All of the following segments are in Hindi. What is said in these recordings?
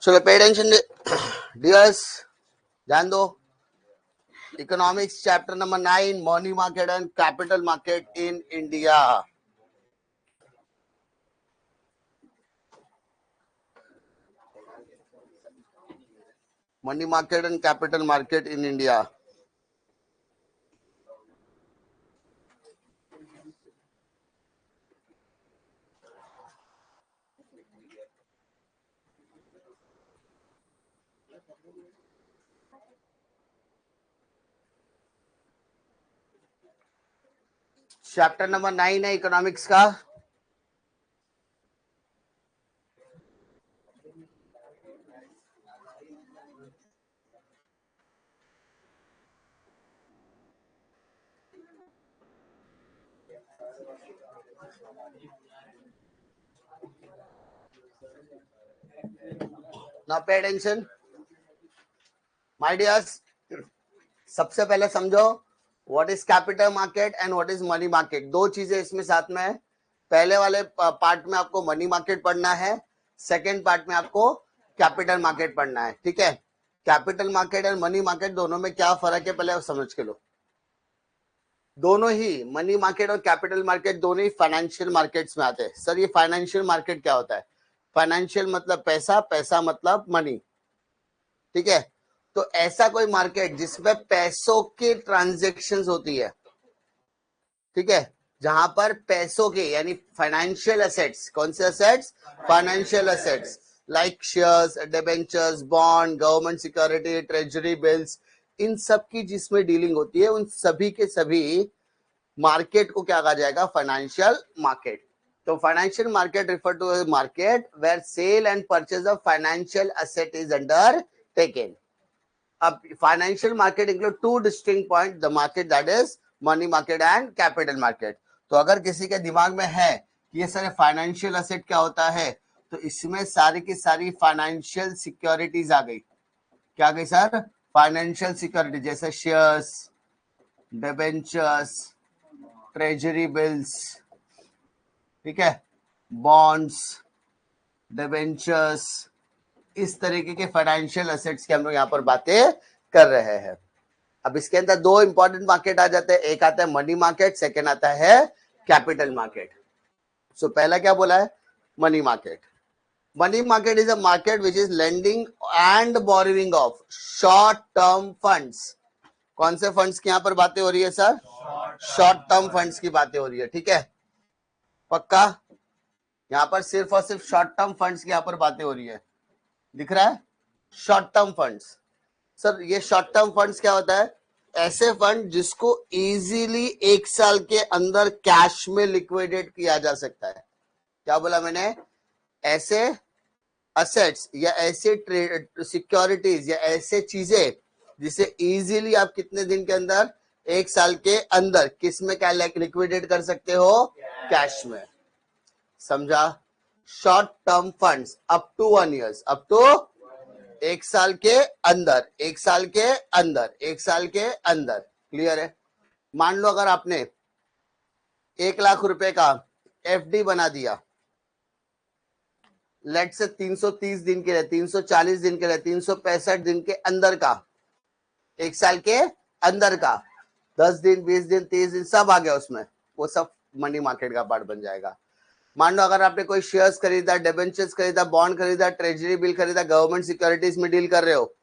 चलो पे अटेंशन डियर्स, ध्यान दो। Economics chapter number 9, money market and capital market in India. Money market and capital market in India. Chapter number 9 है इकोनॉमिक्स का। Now pay attention my dears, सबसे पहले समझो what is capital market and what is money market. दो चीजें इसमें साथ में है। पहले वाले पार्ट में आपको मनी मार्केट पढ़ना है, सेकेंड पार्ट में आपको कैपिटल मार्केट पढ़ना है। ठीक है, कैपिटल मार्केट और मनी मार्केट दोनों में क्या फर्क है पहले समझ के लो। दोनों ही मनी मार्केट और कैपिटल मार्केट दोनों ही फाइनेंशियल मार्केट्स में आते हैं। सर ये फाइनेंशियल मार्केट क्या होता है? फाइनेंशियल मतलब पैसा, पैसा मतलब मनी। ठीक है, तो ऐसा कोई मार्केट जिसमें पैसों की ट्रांजैक्शंस होती है, ठीक है, जहां पर पैसों के यानी फाइनेंशियल एसेट्स, कौन से assets? Financial assets like shares, debentures, bond, government security, treasury bills, इन सब की जिसमें डीलिंग होती है, उन सभी के सभी मार्केट को क्या कहा जाएगा? Financial market. तो financial market refer to a market where sale and purchase of financial asset is undertaken. अब financial market include two distinct point, the market that is money market and capital market. तो अगर किसी के दिमाग में है कि ये सारे फाइनेंशियल एसेट क्या होता है, तो इसमें सारी की सारी फाइनेंशियल सिक्योरिटीज आ गई। क्या आ गई सर? फाइनेंशियल सिक्योरिटी, जैसे शेयर्स, डिबेंचर्स, ट्रेजरी बिल्स, ठीक है, बॉन्ड्स, डिबेंचर्स, इस तरीके के फाइनेंशियल एसेट्स की हम लोग यहाँ पर बातें कर रहे हैं। अब इसके अंदर दो इंपॉर्टेंट मार्केट आ जाते हैं, एक आता है मनी मार्केट, सेकेंड आता है कैपिटल मार्केट। सो पहला क्या बोला है? Money market. Money market is a market which is lending and borrowing of short term funds. कौन से फंड्स की यहाँ पर बातें हो रही है सर? शॉर्ट टर्म फंड्स की बातें हो रही है। ठीक है, पक्का? यहाँ पर सिर्फ और सिर्फ शॉर्ट टर्म फंड्स की यहाँ पर बातें हो रही है, दिख रहा है? Short term funds. सर ये शॉर्ट टर्म फंड्स क्या होता है? ऐसे फंड जिसको इजीली एक साल के अंदर कैश में लिक्विडेट किया जा सकता है। क्या बोला मैंने? ऐसे असेट्स या ऐसे सिक्योरिटीज या ऐसे चीजें जिसे इजीली आप कितने दिन के अंदर, एक साल के अंदर, किस में क्या लिक्विडेट कर सकते हो? कैश में। समझा? Short term funds up to 1 year, up to एक साल के अंदर, एक साल के अंदर, एक साल के अंदर। क्लियर है? मान लो अगर आपने 1 लाख रुपए का एफडी बना दिया, लेट से 330 दिन के लिए, 340 दिन के लिए, 365 दिन के अंदर का, एक साल के अंदर का, 10 दिन, 20 दिन, 30 दिन सब आ गया उसमें, वो सब मनी मार्केट का पार्ट बन जाएगा। मान लो अगर आपने कोई शेयर्स खरीदा, डिबेंचर्स खरीदा, बॉन्ड खरीदा, ट्रेजरी बिल खरीदा, गवर्नमेंट सिक्योरिटीज में डील कर रहे हो,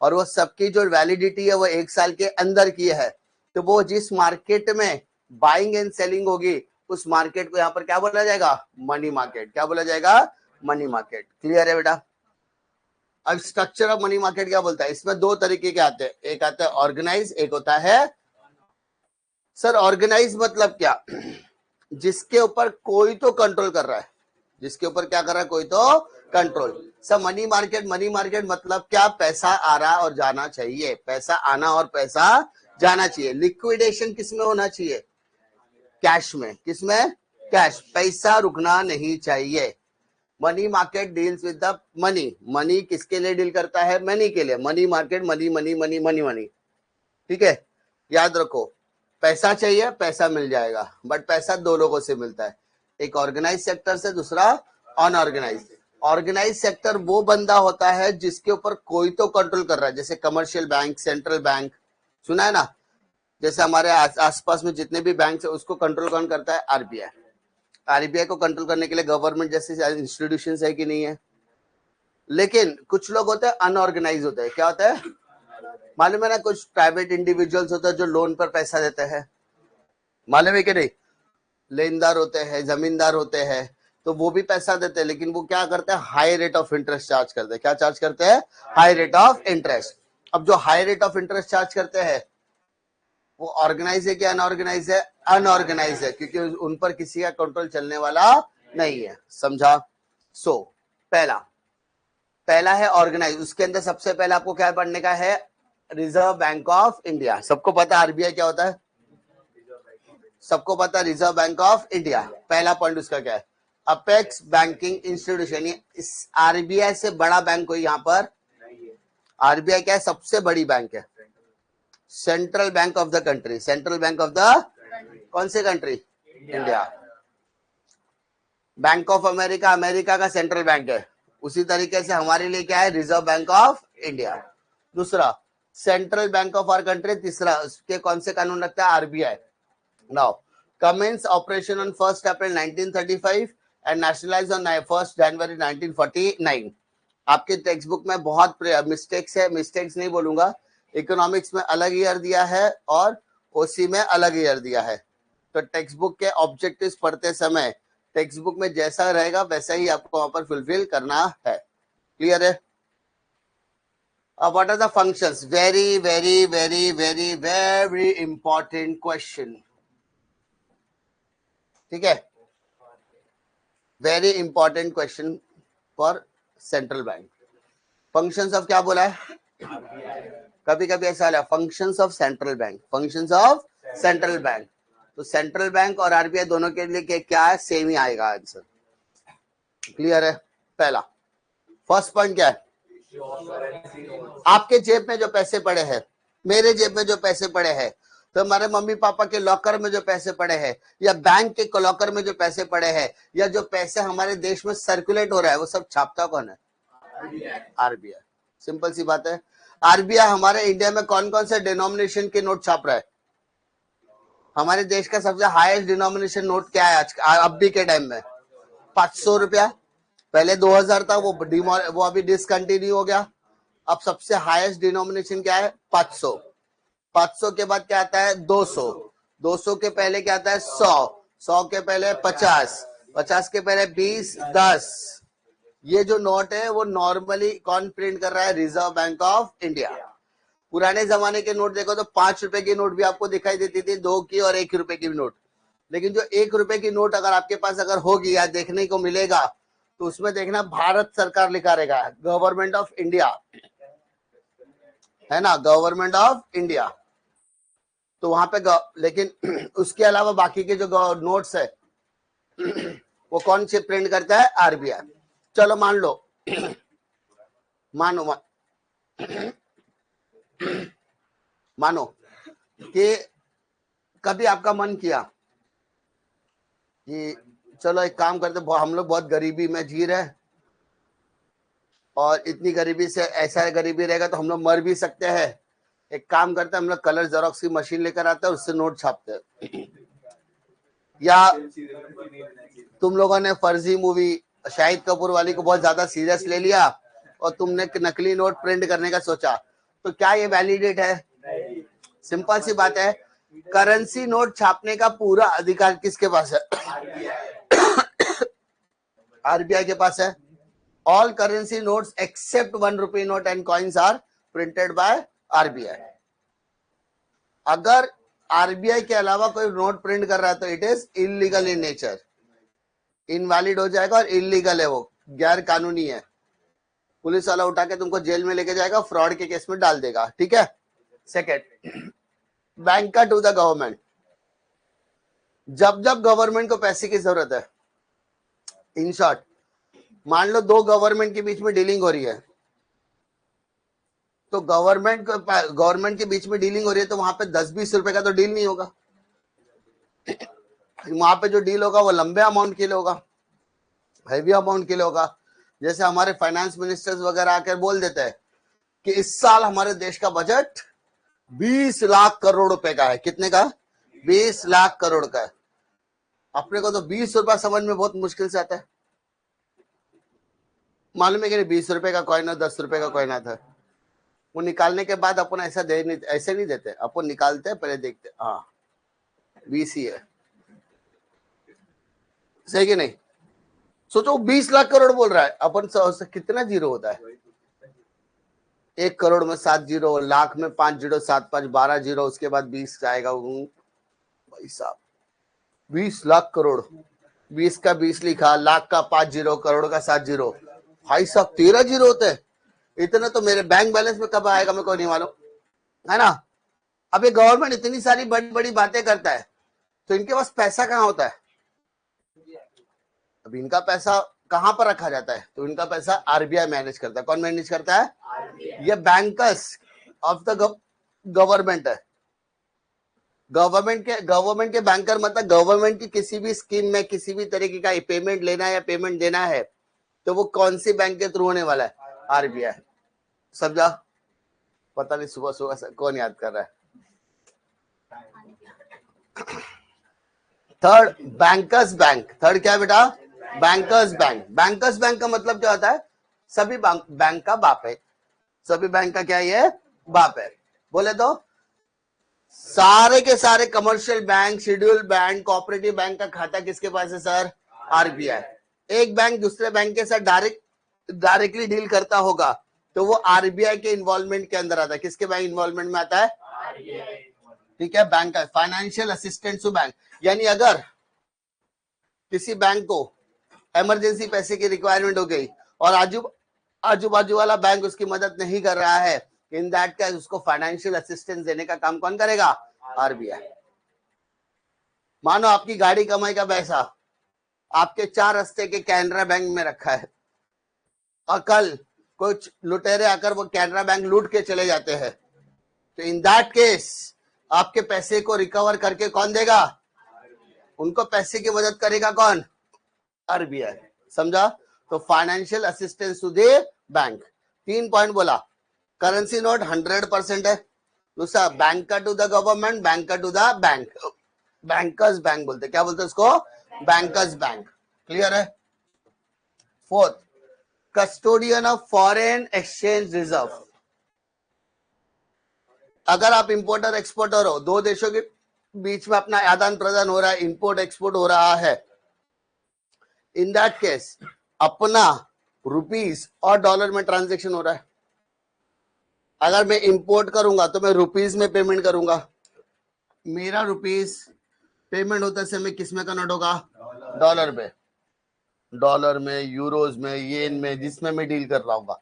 और वो सबकी जो वैलिडिटी है वो एक साल के अंदर की है, तो वो जिस मार्केट में बाइंग एंड सेलिंग होगी उस मार्केट को यहाँ पर क्या बोला जाएगा? Money market. क्या बोला जाएगा? Money market. क्लियर है बेटा? अब स्ट्रक्चर ऑफ मनी मार्केट क्या बोलता है? इसमें दो तरीके के आते हैं, एक आता है ऑर्गेनाइज, एक होता है सर ऑर्गेनाइज मतलब क्या? जिसके ऊपर कोई तो कंट्रोल कर रहा है, जिसके ऊपर क्या कर रहा है? कोई तो कंट्रोल। सब मनी मार्केट, मनी मार्केट मतलब क्या? पैसा आ रहा और जाना चाहिए, पैसा आना और पैसा जाना चाहिए। लिक्विडेशन किसमें होना चाहिए? कैश में। किसमें? कैश। पैसा रुकना नहीं चाहिए। Money market deals with the money. Money किसके लिए डील करता है? मनी के लिए। Money market money money money money money. ठीक है, याद रखो, पैसा चाहिए, पैसा मिल जाएगा, बट पैसा दो लोगों से मिलता है, एक ऑर्गेनाइज सेक्टर से, दूसरा अनऑर्गेनाइज। ऑर्गेनाइज सेक्टर वो बंदा होता है जिसके ऊपर कोई तो कंट्रोल कर रहा है, जैसे कमर्शियल बैंक, सेंट्रल बैंक, सुना है ना, जैसे हमारे आसपास में जितने भी बैंक है उसको कंट्रोल कौन करता है? आरबीआई। आरबीआई को कंट्रोल करने के लिए गवर्नमेंट जैसे इंस्टीट्यूशंस है कि नहीं है? लेकिन कुछ लोग होते हैं अनऑर्गेनाइज होते हैं। क्या होता है मालूम है ना? कुछ प्राइवेट इंडिविजुअल्स होते हैं जो लोन पर पैसा देते हैं, मालूम है कि नहीं? लेनदार होते हैं, जमींदार होते हैं, तो वो भी पैसा देते हैं, लेकिन वो क्या करते हैं? High rate of interest charge करते हैं। क्या चार्ज करते हैं? High rate of interest. अब जो high rate of interest charge करते हैं वो ऑर्गेनाइज है क्या अनऑर्गेनाइज है? अनऑर्गेनाइज है, क्योंकि उन पर किसी का कंट्रोल चलने वाला नहीं है। समझा? सो पहला है ऑर्गेनाइज। उसके अंदर सबसे पहले आपको क्या पढ़ने का है? Reserve bank of India. सबको पता आरबीआई क्या होता है? सबको पता रिजर्व बैंक ऑफ इंडिया। पहला पॉइंट उसका क्या है? Apex banking institution. इस आरबीआई से बड़ा बैंक कोई यहाँ पर? आरबीआई क्या है? सबसे बड़ी बैंक है, central bank of the country. Central bank of the कौन से country? India. Bank of America America का सेंट्रल बैंक है, उसी तरीके से हमारे लिए क्या है? Reserve bank of India. दूसरा central bank of our country. तीसरा उसके कौन से कानून रखता है? RBI. Now commence operation on 1 April 1935 and nationalise on 1 January 1949। आपके टेक्स्ट बुक में बहुत मिस्टेक्स है, मिस्टेक्स नहीं बोलूंगा, इकोनॉमिक्स में अलग ईयर दिया है और ओसी में अलग ईयर दिया है। तो टेक्स्ट बुक के ऑब्जेक्टिव्स पढ़ते समय टेक्स्ट बुक में जैसा रहेगा वैसा ही आपको वहां पर फुलफिल करना है। क्लियर है? अब what are the functions? Very very very very very important question. ठीक है, very important question for central bank. Functions of क्या बोला है? कभी कभी ऐसा है functions of central bank, functions of central bank. तो सेंट्रल बैंक और आरबीआई दोनों के लिए क्या है? सेम ही आएगा आंसर। क्लियर है? पहला फर्स्ट पॉइंट क्या है? आपके जेब में जो पैसे पड़े हैं, मेरे जेब में जो पैसे पड़े हैं, तो हमारे मम्मी पापा के लॉकर में जो पैसे पड़े हैं, या बैंक के लॉकर में जो पैसे पड़े हैं, या जो पैसे हमारे देश में सर्कुलेट हो रहा है, वो सब छापता कौन है? आरबीआई। सिंपल सी बात है। आरबीआई हमारे इंडिया में कौन कौन से डिनोमिनेशन के नोट छाप रहा है? हमारे देश का सबसे हाईएस्ट डिनोमिनेशन नोट क्या है आज अभी के टाइम में? 500 रुपया। पहले 2000 था, वो अभी डिसकंटिन्यू हो गया। अब सबसे हाईएस्ट डिनोमिनेशन क्या है? 500। 500 के बाद क्या आता है? 200। 200 के पहले क्या आता है? 100। 100 के पहले 50। 50 के पहले 20, 10। ये जो नोट है वो नॉर्मली कौन प्रिंट कर रहा है? Reserve bank of India. पुराने जमाने के नोट देखो तो 5 रुपए की नोट भी आपको दिखाई देती थी, 2 की और 1 रुपए की नोट। लेकिन जो 1 रुपए की नोट अगर आपके पास अगर होगी या देखने को मिलेगा तो उसमें देखना भारत सरकार लिखा रहेगा, गवर्नमेंट ऑफ इंडिया, है ना, गवर्नमेंट ऑफ इंडिया। तो वहां पे लेकिन उसके अलावा बाकी के जो नोट्स है वो कौन से प्रिंट करता है? आरबीआई। चलो मान लो मानो कि कभी आपका मन किया कि चलो एक काम करते, हम लोग बहुत गरीबी में जी रहे और इतनी गरीबी से ऐसा गरीबी रहेगा तो हम लोग मर भी सकते हैं। एक काम करते हैं, हम लोग कलर जेरोक्स की मशीन लेकर आते हैं, उससे नोट छापते हैं। या तुम लोगों ने फर्जी मूवी शाहिद कपूर वाली को बहुत ज्यादा सीरियस ले लिया और तुमने नकली नोट प्रिंट करने का सोचा, तो क्या ये वैलिडेट है? सिंपल सी बात है, करेंसी नोट छापने का पूरा अधिकार किसके पास है? आरबीआई के पास है। ऑल करेंसी नोट्स एक्सेप्ट 1 रुपए note and coins are printed by RBI. अगर आरबीआई के अलावा कोई नोट प्रिंट कर रहा है तो it is illegal in nature, invalid हो जाएगा और इलीगल है, वो गैर कानूनी है। पुलिस वाला उठा के तुमको जेल में लेके जाएगा, फ्रॉड के केस में डाल देगा। ठीक है। Second, bank to the government. जब जब गवर्नमेंट को पैसे की जरूरत है, इन शॉर्ट मान लो 2 गवर्नमेंट के बीच में डीलिंग हो रही है, तो गवर्नमेंट के बीच में डीलिंग हो रही है तो वहां पे 10-20 रुपए का तो डील नहीं होगा। वहां पे जो डील होगा वो लंबे अमाउंट के लिए होगा, हैवी अमाउंट के लिए होगा। जैसे हमारे फाइनेंस मिनिस्टर्स वगैरह आकर बोल देते हैं कि इस साल हमारे देश का बजट 20 लाख करोड़ रुपए का है। कितने का? 20 लाख करोड़ का है। अपने को तो 20 रुपया समझ में बहुत मुश्किल से आता है। मालूम है कि 20 रुपए का कॉइन और 10 रुपए का कॉइन आता है, वो निकालने के बाद अपन ऐसा ऐसे नहीं देते, अपन निकालते हैं पहले देखते, हाँ 20 ही है, सही कि नहीं? सोचो 20 लाख करोड़ बोल रहा है, अपन कितना जीरो होता है? 1 करोड़ में 7 जीरो, लाख में 5 जीरो, 7 5 12 जीरो, उसके बाद 20 आएगा। भाई साहब 20 लाख करोड़, 20 का 20 लिखा, लाख का 5 जीरो, करोड़ का 7 जीरो, भाई साहब 13 जीरो होते हैं। इतना तो मेरे बैंक बैलेंस में कब आएगा मेरे को नहीं मालूम, है ना? अब ये गवर्नमेंट इतनी सारी बड़ी बड़ी बातें करता है, तो इनके पास पैसा कहाँ होता है? अब इनका पैसा कहां पर रखा जाता है? तो इनका पैसा आरबीआई मैनेज करता है। कौन मैनेज करता है? ये बैंकर्स ऑफ द गवर्नमेंट है। गवर्नमेंट के बैंकर मतलब गवर्नमेंट की किसी भी स्कीम में किसी भी तरीके का पेमेंट लेना है या पेमेंट देना है, तो वो कौन सी बैंक के थ्रू होने वाला है? आरबीआई। समझा? पता नहीं सुबह सुबह कौन याद कर रहा है। Third, bankers bank. थर्ड क्या है बेटा? Bankers bank. बैंकर्स बैंक का मतलब क्या होता है? सभी बैंक का बाप है। सभी बैंक का क्या है? बाप है। बोले तो सारे के सारे commercial bank, schedule bank, cooperative bank का खाता किसके पास है सर? आरबीआई। एक बैंक दूसरे बैंक के साथ डायरेक्टली डील करता होगा तो वो आरबीआई के इन्वॉल्वमेंट के अंदर आता है। किसके बैंक इन्वॉल्वमेंट में आता है? ठीक है, बैंक का फाइनेंशियल असिस्टेंस टू बैंक। यानी अगर किसी बैंक को इमरजेंसी पैसे की रिक्वायरमेंट हो गई और आजू बाजू वाला बैंक उसकी मदद नहीं कर रहा है, इन दैट केस उसको फाइनेंशियल असिस्टेंस देने का काम कौन करेगा? आरबीआई। मानो आपकी गाड़ी कमाई का पैसा आपके 4 रस्ते के कैनरा बैंक में रखा है और कल कुछ लुटेरे आकर वो कैनरा बैंक लूट के चले जाते हैं, तो इन दैट केस आपके पैसे को रिकवर करके कौन देगा? उनको पैसे की मदद करेगा कौन? आरबीआई। समझा? तो financial assistance to the bank. 3 point बोला। करेंसी नोट 100% है। दूसरा banker to the government, banker to the bank, bankers bank बोलते। क्या बोलते उसको? Bankers bank. क्लियर है? Fourth, custodian of foreign exchange reserve. अगर आप इंपोर्टर एक्सपोर्टर हो, दो देशों के बीच में अपना आदान प्रदान हो रहा है, इंपोर्ट एक्सपोर्ट हो रहा है, इन दैट केस अपना रुपीस और डॉलर में ट्रांजैक्शन हो रहा है। अगर मैं इंपोर्ट करूंगा तो मैं रुपीस में पेमेंट करूंगा। मेरा रुपीस पेमेंट होते समय किस में कन्वर्ट होगा? डॉलर में। डॉलर में, यूरोज में, येन में, जिसमें मैं डील कर रहा हूँ।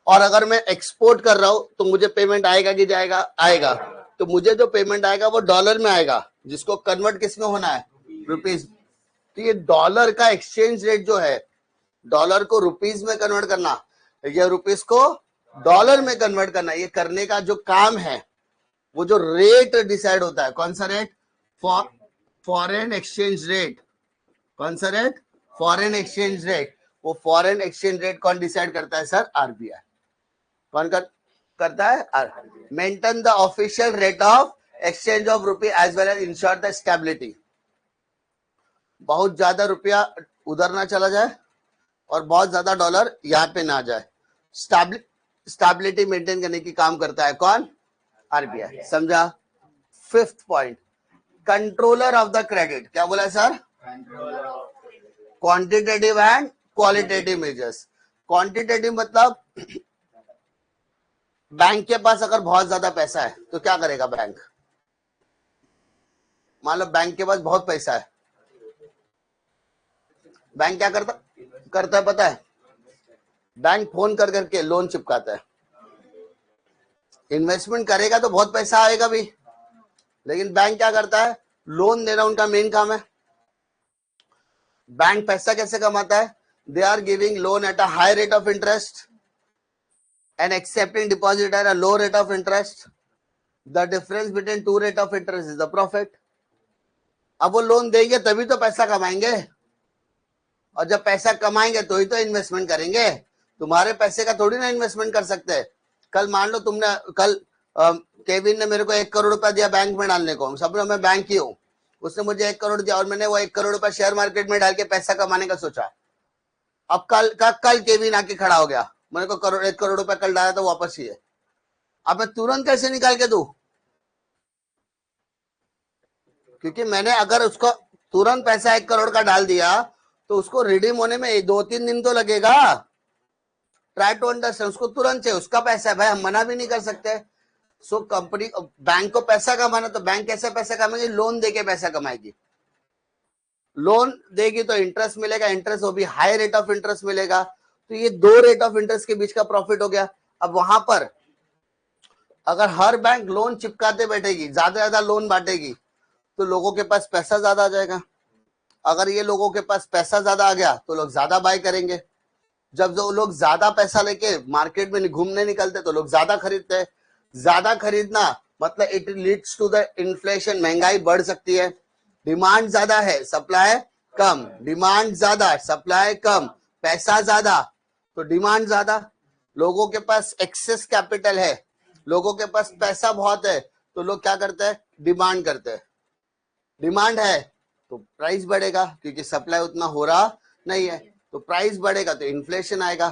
और अगर मैं एक्सपोर्ट कर रहा हूं तो मुझे पेमेंट आएगा कि जाएगा? आएगा। तो मुझे जो पेमेंट आएगा वो डॉलर में आएगा, जिसको कन्वर्ट किस में होना है? रुपीस। तो ये डॉलर का एक्सचेंज रेट जो है, डॉलर को रुपीस में कन्वर्ट करना या रुपीस को डॉलर में कन्वर्ट करना, ये करने का जो काम है, वो जो रेट डिसाइड होता है, कौन सा रेट? Foreign exchange rate. कौन सा रेट? Foreign exchange rate. वो फॉरेन एक्सचेंज रेट कौन डिसाइड करता है सर? आरबीआई। कौन करता है? Maintain the official rate of exchange of rupee as well as ensure the stability. बहुत ज्यादा रुपया उधर ना चला जाए और बहुत ज्यादा डॉलर यहाँ पे ना जाए। स्टेबिलिटी मेंटेन करने की काम करता है कौन? आरबीआई। समझा? Fifth point, controller of the credit. क्या बोला है sir? Quantitative and qualitative measures. Quantitative मतलब बैंक के पास अगर बहुत ज्यादा पैसा है तो क्या करेगा बैंक? मान लो बैंक के पास बहुत पैसा है, बैंक क्या करता है पता है? बैंक फोन कर करके लोन चिपकाता है। इन्वेस्टमेंट करेगा तो बहुत पैसा आएगा भी, लेकिन बैंक क्या करता है? लोन देना उनका मेन काम है। बैंक पैसा कैसे कमाता है? They are giving loan at a high rate of interest and accepting deposit at a low rate of interest. The difference between two rate of interest is the profit. अब वो लोन देंगे तभी तो पैसा कमाएंगे, और जब पैसा कमाएंगे तो ही तो इन्वेस्टमेंट करेंगे, तुम्हारे पैसे का थोड़ी ना इन्वेस्टमेंट कर सकते हैं। कल मान लो तुमने कल केविन ने मेरे को 1 करोड़ रुपया दिया बैंक में डालने को, समझो मैं बैंक ही हूँ, उसने मुझे 1 करोड़ दिया और मैंने वो 1 करोड़ रुपया शेयर मार्केट में डाल के पैसा कमाने का सोचा। अब कल केविन आके खड़ा हो गया, मेरे को 1 करोड़ रुपया कल डाला तो वापस ही है, अब मैं तुरंत कैसे निकाल के दूं? क्योंकि मैंने अगर उसको तुरंत पैसा 1 करोड़ का डाल दिया तो उसको रिडीम होने में 2-3 दिन तो लगेगा। ट्राई टू अंडरस्टैंड, उसको तुरंत चाहिए, उसका पैसा है भाई, हम मना भी नहीं कर सकते। सो कंपनी बैंक को पैसा कमाना, तो बैंक कैसे पैसा कमाएगी? लोन देके पैसा कमाएगी। लोन देगी तो इंटरेस्ट मिलेगा, इंटरेस्ट वो भी हाई रेट ऑफ इंटरेस्ट मिलेगा, तो ये 2 रेट ऑफ इंटरेस्ट के बीच का प्रॉफिट हो गया। अब वहां पर अगर हर बैंक लोन चिपकाते बैठेगी, ज्यादा लोन बांटेगी, तो लोगों के पास पैसा ज्यादा आ जाएगा। अगर ये लोगों के पास पैसा ज्यादा आ गया तो लोग ज्यादा बाय करेंगे। जब जो लोग ज्यादा पैसा लेके मार्केट में घूमने निकलते तो लोग ज्यादा खरीदते हैं। ज्यादा खरीदना मतलब it leads to the inflation, महंगाई बढ़ सकती है। डिमांड ज्यादा है, सप्लाई कम, डिमांड ज्यादा, सप्लाई कम, पैसा ज्यादा तो डिमांड ज्यादा। लोगों के पास एक्सेस कैपिटल है, लोगों के पास पैसा बहुत है, तो लोग क्या करते हैं? डिमांड करते हैं। डिमांड है तो प्राइस बढ़ेगा, क्योंकि सप्लाई उतना हो रहा नहीं है, तो प्राइस बढ़ेगा तो इन्फ्लेशन आएगा।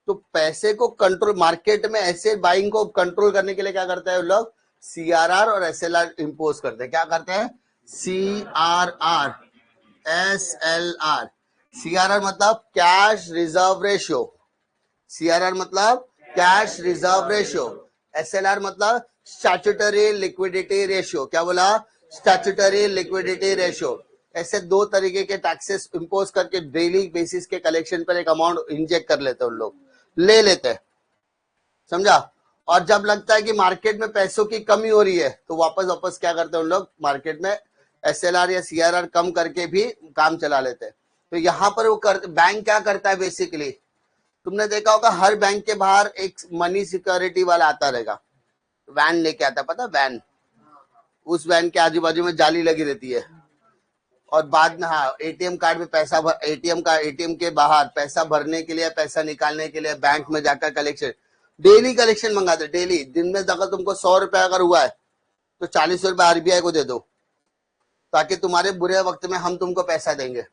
तो पैसे को कंट्रोल, मार्केट में ऐसे बाइंग को कंट्रोल करने के लिए क्या करते हैं लोग? CRR और SLR इंपोज करते हैं। क्या करते हैं? CRR SLR। CRR मतलब कैश रिजर्व रेशियो, CRR मतलब कैश रिजर्व रेशियो, SLR मतलब स्टैट्यूटरी लिक्विडिटी रेशियो। क्या बोला? Statutory liquidity ratio. ऐसे 2 तरीके के टैक्सेस इंपोज करके डेली बेसिस के कलेक्शन पर एक अमाउंट इंजेक्ट कर लेते हैं, उन लोग ले लेते हैं, समझा? और जब लगता है कि मार्केट में पैसों की कमी हो रही है तो वापस क्या करते हैं उन लोग? मार्केट में SLR या CRR कम करके भी काम चला लेते हैं। तो यहाँ पर वो बैंक क्या करता है बेसिकली, तुमने देखा होगा हर बैंक के बाहर एक मनी सिक्योरिटी वाला आता रहेगा, वैन लेके आता है, पता? वैन, उस वैन के आजू बाजू में जाली लगी रहती है, और बाद में हाँ ATM कार्ड में पैसा ATM के बाहर पैसा भरने के लिए, पैसा निकालने के लिए बैंक में जाकर कलेक्शन, डेली कलेक्शन मंगाते, डेली। दिन में अगर तुमको 100 रुपया अगर हुआ है तो 40 रुपया RBI को दे दो, ताकि तुम्हारे बुरे वक्त में हम तुमको पैसा देंगे,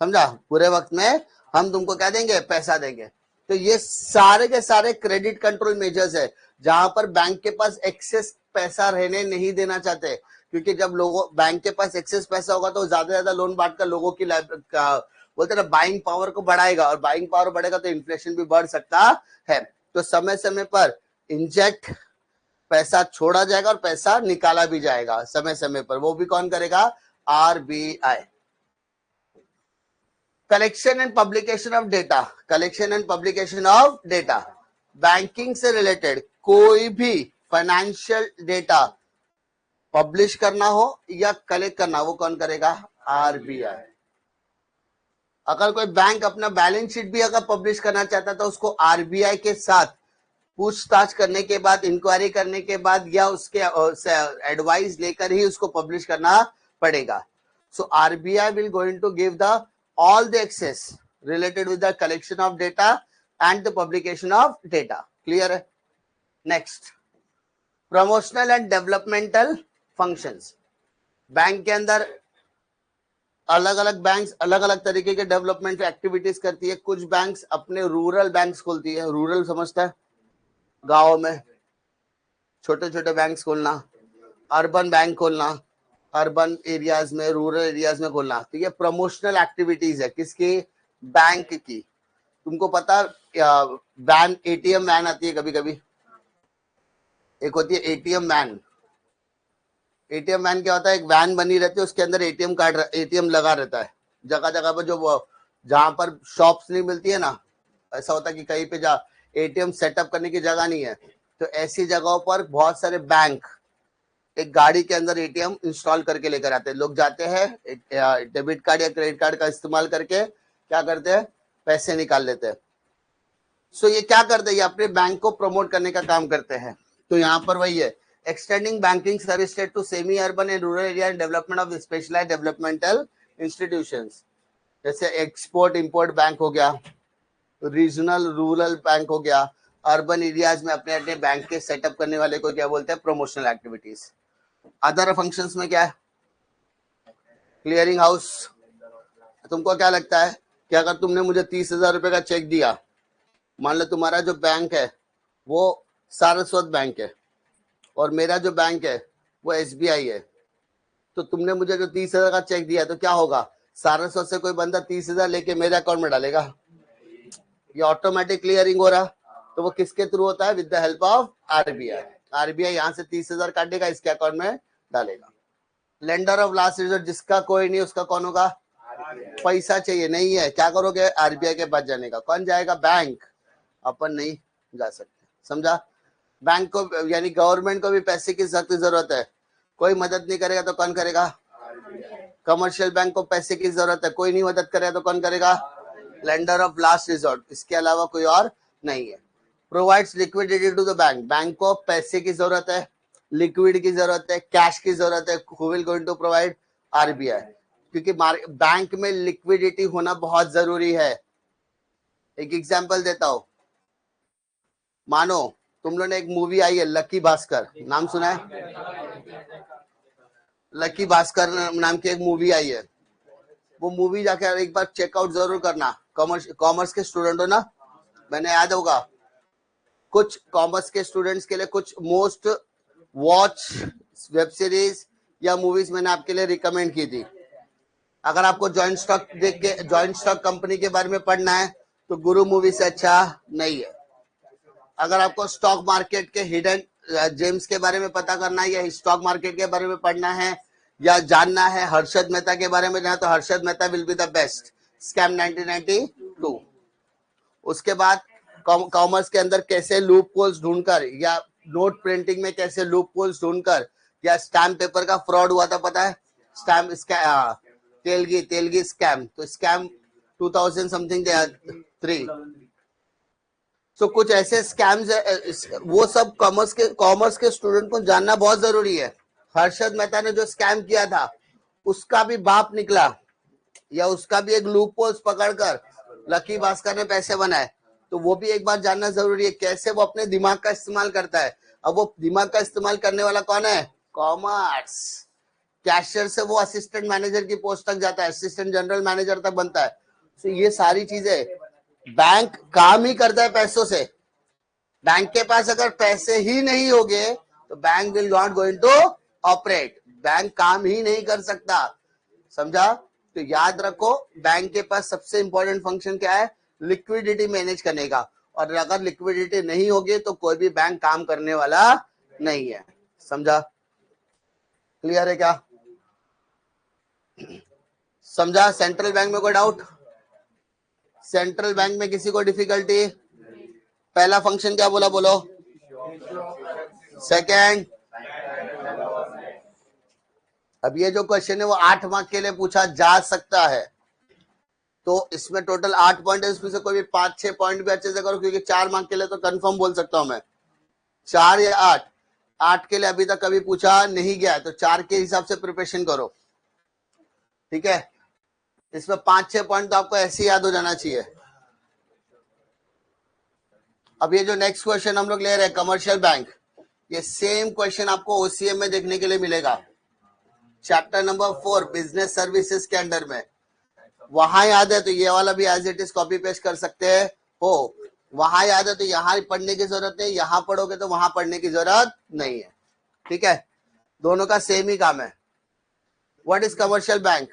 समझा? बुरे वक्त में हम तुमको क्या देंगे? पैसा देंगे। तो ये सारे के सारे क्रेडिट कंट्रोल मेजर्स है, जहां पर बैंक के पास एक्सेस पैसा रहने नहीं देना चाहते, क्योंकि जब लोगों बैंक के पास एक्सेस पैसा होगा तो ज्यादा लोन बांटकर लोगों की बोलते ना बाइंग पावर को बढ़ाएगा, और बाइंग पावर बढ़ेगा तो इन्फ्लेशन भी बढ़ सकता है। तो समय समय पर इंजेक्ट पैसा छोड़ा जाएगा और पैसा निकाला भी जाएगा समय समय पर। वो भी कौन करेगा? RBI। Collection and publication of data, collection and publication of data, banking से रिलेटेड कोई भी फाइनेंशियल डेटा पब्लिश करना हो या कलेक्ट करना, वो कौन करेगा? RBI। अगर कोई बैंक अपना बैलेंस शीट भी अगर पब्लिश करना चाहता है तो उसको RBI के साथ पूछताछ करने के बाद, इंक्वायरी करने के बाद, या उसके एडवाइस लेकर ही उसको पब्लिश करना पड़ेगा। सो RBI will going to give the all the access related with the collection of data and the publication of data. Clear है? Next, promotional and developmental functions. Bank के अंदर अलग अलग बैंक्स अलग अलग तरीके के डेवलपमेंट एक्टिविटीज करती है। कुछ बैंक्स अपने रूरल बैंक्स खोलती है, रूरल समझता है? गांव में छोटे छोटे बैंक्स खोलना, अर्बन बैंक खोलना, अर्बन एरियाज में, रूरल एरियाज में खोलना। तो ये प्रमोशनल एक्टिविटीज है, किसकी? बैंक की। तुमको पता वैन, ATM वैन आती है कभी कभी, एक होती है ATM वैन। ATM वैन क्या होता है? एक वैन बनी रहती है, उसके अंदर ATM कार्ड, ATM लगा रहता है जगह जगह पर। जो जहां पर शॉप्स नहीं मिलती है ना, ऐसा होता है कि कहीं पे ATM सेटअप करने की जगह नहीं है, तो ऐसी जगहों पर बहुत सारे बैंक एक गाड़ी के अंदर ATM इंस्टॉल करके लेकर आते हैं। लोग जाते हैं, डेबिट कार्ड या क्रेडिट कार्ड का इस्तेमाल करके क्या करते हैं? पैसे निकाल लेते हैं। सो ये क्या करते हैं? ये अपने बैंक को प्रमोट करने का काम करते हैं। तो यहाँ पर वही है, extending banking services to semi-urban and rural area and development of specialized developmental institutions. जैसे एक्सपोर्ट इंपोर्ट बैंक हो गया, रीजनल रूरल बैंक हो गया, अर्बन एरियाज में अपने अपने बैंक के सेटअप करने वाले को क्या बोलते हैं, प्रमोशनल एक्टिविटीज। अदर फंक्शंस में क्या है, क्लियरिंग हाउस। तुमको क्या लगता है कि अगर तुमने मुझे 30,000 रुपए का चेक दिया, मान लो तुम्हारा जो बैंक है वो सारस्वत बैंक है और मेरा जो बैंक है वो SBI है, तो तुमने मुझे जो 30,000 का चेक दिया तो क्या होगा, सारस्वत से कोई बंदा 30,000 लेके मेरे अकाउंट में डालेगा, ये ऑटोमेटिक क्लियरिंग हो रहा। तो वो किसके थ्रू होता है, with the help of RBI। RBI यहाँ से 30,000 काटेगा, इसके अकाउंट में डालेगा। लेंडर ऑफ लास्ट रिजोर्ट, जिसका कोई नहीं उसका कौन होगा, पैसा चाहिए नहीं है, क्या करोगे, RBI के पास जाने का। कौन जाएगा, बैंक, अपन नहीं जा सकते, समझा। बैंक को यानी गवर्नमेंट को भी पैसे की सख्त जरूरत है, कोई मदद नहीं करेगा तो कौन करेगा, कमर्शियल बैंक को पैसे की जरूरत है, कोई नहीं मदद करेगा तो कौन करेगा, लेंडर ऑफ लास्ट रिजॉर्ट, इसके अलावा कोई और नहीं है। Provides liquidity to the bank, bank को पैसे की जरूरत है, लिक्विड की जरूरत है, कैश की जरूरत है, who will going to provide, RBI, क्योंकि बैंक में लिक्विडिटी होना बहुत जरूरी है। एक एग्जांपल देता हूं, मानो तुम लोगों ने एक मूवी आई है लकी भास्कर, नाम सुना है, लकी भास्कर नाम की एक मूवी आई है, वो मूवी जाकर एक बार चेकआउट जरूर करना। कॉमर्स के स्टूडेंट हो ना, मैंने याद होगा कुछ कॉमर्स के स्टूडेंट्स के लिए कुछ मोस्ट वॉच वेब सीरीज या मूवीज मैंने आपके लिए रिकमेंड की थी। अगर आपको जॉइंट स्टॉक देख के जॉइंट स्टॉक कंपनी के बारे में पढ़ना है तो गुरु मूवी से अच्छा नहीं है। अगर आपको स्टॉक मार्केट के हिडन जेम्स के बारे में पता करना है या स्टॉक मार्केट के बारे में पढ़ना है या जानना है हर्षद मेहता के बारे में, तो Harshad Mehta will be the best, scam 1992। उसके बाद कॉमर्स के अंदर कैसे लूप होल्स ढूंढकर या नोट प्रिंटिंग में कैसे लूप होल्स ढूंढकर, या स्टैम्प पेपर का फ्रॉड हुआ था पता है, स्टैम्प तेलगी स्कैम, तो स्कैम 2000 समथिंग 3। तो कुछ ऐसे स्कैम्स है, वो सब कॉमर्स के स्टूडेंट को जानना बहुत जरूरी है। हर्षद मेहता ने जो स्कैम किया था उसका भी बाप निकला, या उसका भी एक लूप होल्स पकड़कर लकी भास्कर ने पैसे बनाए, तो वो भी एक बार जानना जरूरी है, कैसे वो अपने दिमाग का इस्तेमाल करता है। अब वो दिमाग का इस्तेमाल करने वाला कौन है, कॉमर्स। कैशियर से वो असिस्टेंट मैनेजर की पोस्ट तक जाता है, असिस्टेंट जनरल मैनेजर तक बनता है। तो ये सारी चीजें, बैंक काम ही करता है पैसों से। बैंक के पास अगर पैसे ही नहीं होंगे तो bank will not going to operate, bank काम ही नहीं कर सकता, समझा। तो याद रखो, बैंक के पास सबसे इंपॉर्टेंट फंक्शन क्या है, लिक्विडिटी मैनेज करने का, और अगर लिक्विडिटी नहीं होगी तो कोई भी बैंक काम करने वाला नहीं है, समझा। क्लियर है क्या, समझा। सेंट्रल बैंक में कोई डाउट, सेंट्रल बैंक में किसी को डिफिकल्टी। पहला फंक्शन क्या बोला, बोलो। सेकंड, अब ये जो क्वेश्चन है वो 8 मार्क के लिए पूछा जा सकता है, तो इसमें टोटल 8 पॉइंट है, इसमें से कोई भी 5-6 पॉइंट भी अच्छे से करो, क्योंकि 4 मार्क के लिए तो कंफर्म बोल सकता हूं मैं, 4 या 8 के लिए अभी तक कभी पूछा नहीं गया है, तो 4 के हिसाब से प्रिपरेशन करो, ठीक है। इसमें 5-6 पॉइंट तो आपको ऐसे याद हो जाना चाहिए। अब ये जो नेक्स्ट क्वेश्चन हम लोग ले रहे हैं, कमर्शियल बैंक, ये सेम क्वेश्चन आपको OCM में देखने के लिए मिलेगा, चैप्टर नंबर 4 बिजनेस सर्विसेज के अंडर में। वहां याद है तो ये वाला भी as it is copy paste कर सकते हैं हो, वहां याद है तो यहाँ पढ़ने की जरूरत नहीं, यहाँ पढ़ोगे तो वहां पढ़ने की जरूरत नहीं है, ठीक है, दोनों का सेम ही काम है। What is commercial bank,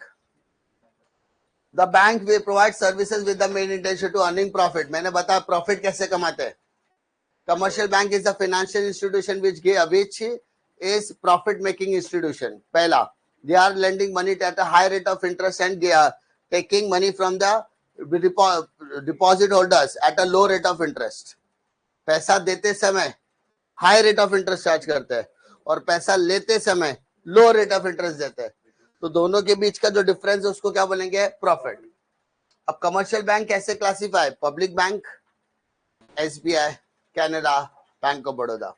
the bank will provide services with the main intention to earning profit. मैंने बताया प्रॉफिट कैसे कमाते हैं। Commercial bank is the financial institution which is profit making institution। पहला, they are lending money at a high rate of interest and they are taking money from the deposit holders at a low rate of interest। पैसा देते समय high rate of interest charge करते हैं और पैसा लेते समय लो रेट ऑफ इंटरेस्ट देते हैं, तो दोनों के बीच का जो डिफरेंस है उसको क्या बोलेंगे, प्रॉफिट। अब कमर्शियल बैंक कैसे classify, public bank SBI, Canara, bank of Baroda,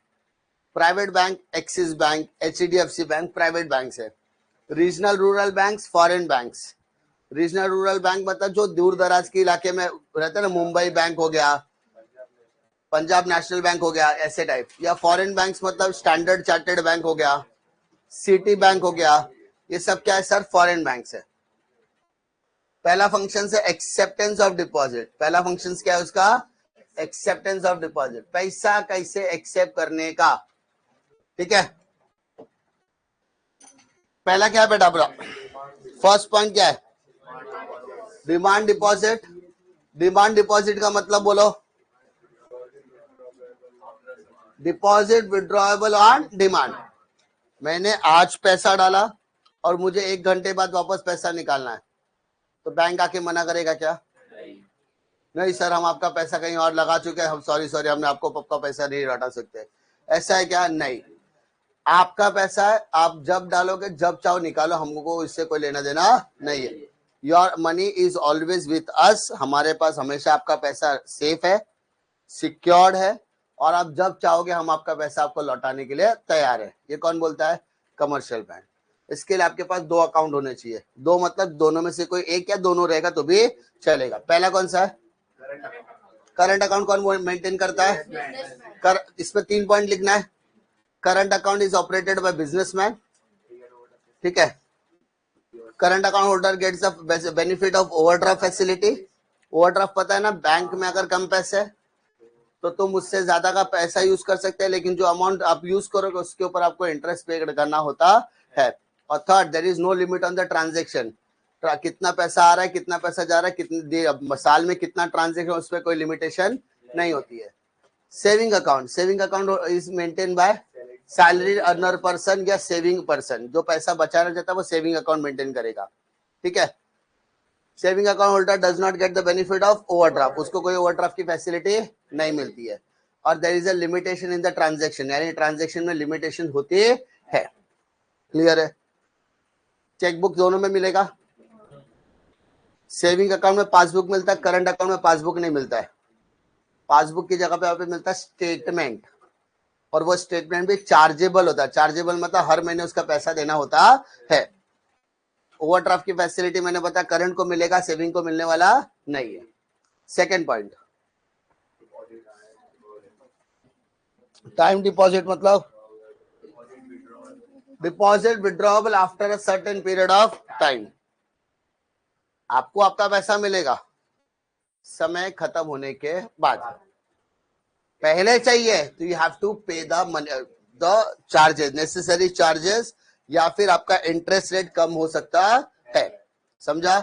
private bank Axis bank, HDFC bank private bank है, regional rural banks foreign banks, regional rural bank मतलब जो दूर दराज के इलाके में रहता है ना, मुंबई बैंक हो गया, पंजाब नेशनल बैंक हो गया, ऐसे टाइप। या फॉरेन बैंक्स मतलब स्टैंडर्ड चार्टर्ड बैंक हो गया, सिटी बैंक हो गया, ये सब क्या है सर? फॉरेन बैंक्स है। पहला फंक्शन है एक्सेप्टेंस ऑफ डिपॉजिट। पहला फंक्शन क्या है उसका? एक्सेप्टेंस ऑफ डिपॉजिट, पैसा कैसे एक्सेप्ट करने का। ठीक है, पहला क्या है बेटा अपना? फर्स्ट पॉइंट क्या है? Demand deposit. डिमांड डिपॉजिट का मतलब बोलो? Deposit withdrawable on demand. मैंने आज पैसा डाला और मुझे 1 घंटे बाद वापस पैसा निकालना है, तो बैंक आके मना करेगा क्या? नहीं सर, हम आपका पैसा कहीं और लगा चुके हैं, हम सॉरी हमने आपको आपका पैसा नहीं लौटा सकते। ऐसा है क्या? नहीं, आपका पैसा है, आप जब डालोगे जब चाहो निकालो, हमको इससे कोई लेना देना नहीं है। Your money is always with us. हमारे पास हमेशा आपका पैसा सेफ है, सिक्योर्ड है, और आप जब चाहोगे हम आपका पैसा आपको लौटाने के लिए तैयार है। ये कौन बोलता है? Commercial bank. इसके लिए आपके पास 2 अकाउंट होने चाहिए। 2 मतलब दोनों में से कोई एक या दोनों रहेगा तो भी चलेगा। पहला कौन सा है? Current account. कौन मेंटेन करता है? इसमें 3 पॉइंट लिखना है। Current account is operated by businessman. ठीक है, current account holder gets the benefit of overdraft facility. Overdraft पता है ना, बैंक में अगर कम पैसे है तो तुम उससे ज्यादा का पैसा यूज कर सकते हैं, लेकिन जो अमाउंट आप यूज करोगे उसके ऊपर आपको इंटरेस्ट पे करना होता है। और third, there is no limit on the transaction. कितना पैसा आ रहा है, कितना पैसा जा रहा है, कितने साल में कितना ट्रांजेक्शन, उस पर कोई लिमिटेशन नहीं होती है। Saving account. Saving account is maintain by salary earner person या सेविंग पर्सन। जो पैसा बचाना चाहता है वो सेविंग अकाउंट मेंटेन करेगा। ठीक है, saving account holder does not get the benefit of overdraft. उसको कोई ओवरड्राफ्ट की फैसिलिटी नहीं मिलती है। और there is a limitation in the transaction, यानी ट्रांजेक्शन में लिमिटेशन होती है। क्लियर है? चेकबुक दोनों में मिलेगा। सेविंग अकाउंट में पासबुक मिलता है, करंट अकाउंट में पासबुक नहीं मिलता है। पासबुक की जगह पे मिलता है स्टेटमेंट, और वो स्टेटमेंट भी चार्जेबल होता है। चार्जेबल मतलब हर महीने उसका पैसा देना होता है। ओवरड्राफ्ट की फैसिलिटी मैंने बताया करंट को मिलेगा, सेविंग को मिलने वाला नहीं है। सेकंड पॉइंट, टाइम डिपॉजिट मतलब deposit withdrawable after a certain period of time. आपको आपका पैसा मिलेगा समय खत्म होने के बाद। पहले चाहिए तो यू हैव टू पे द चार्जेस, नेसेसरी चार्जेस, या फिर आपका इंटरेस्ट रेट कम हो सकता है। समझा?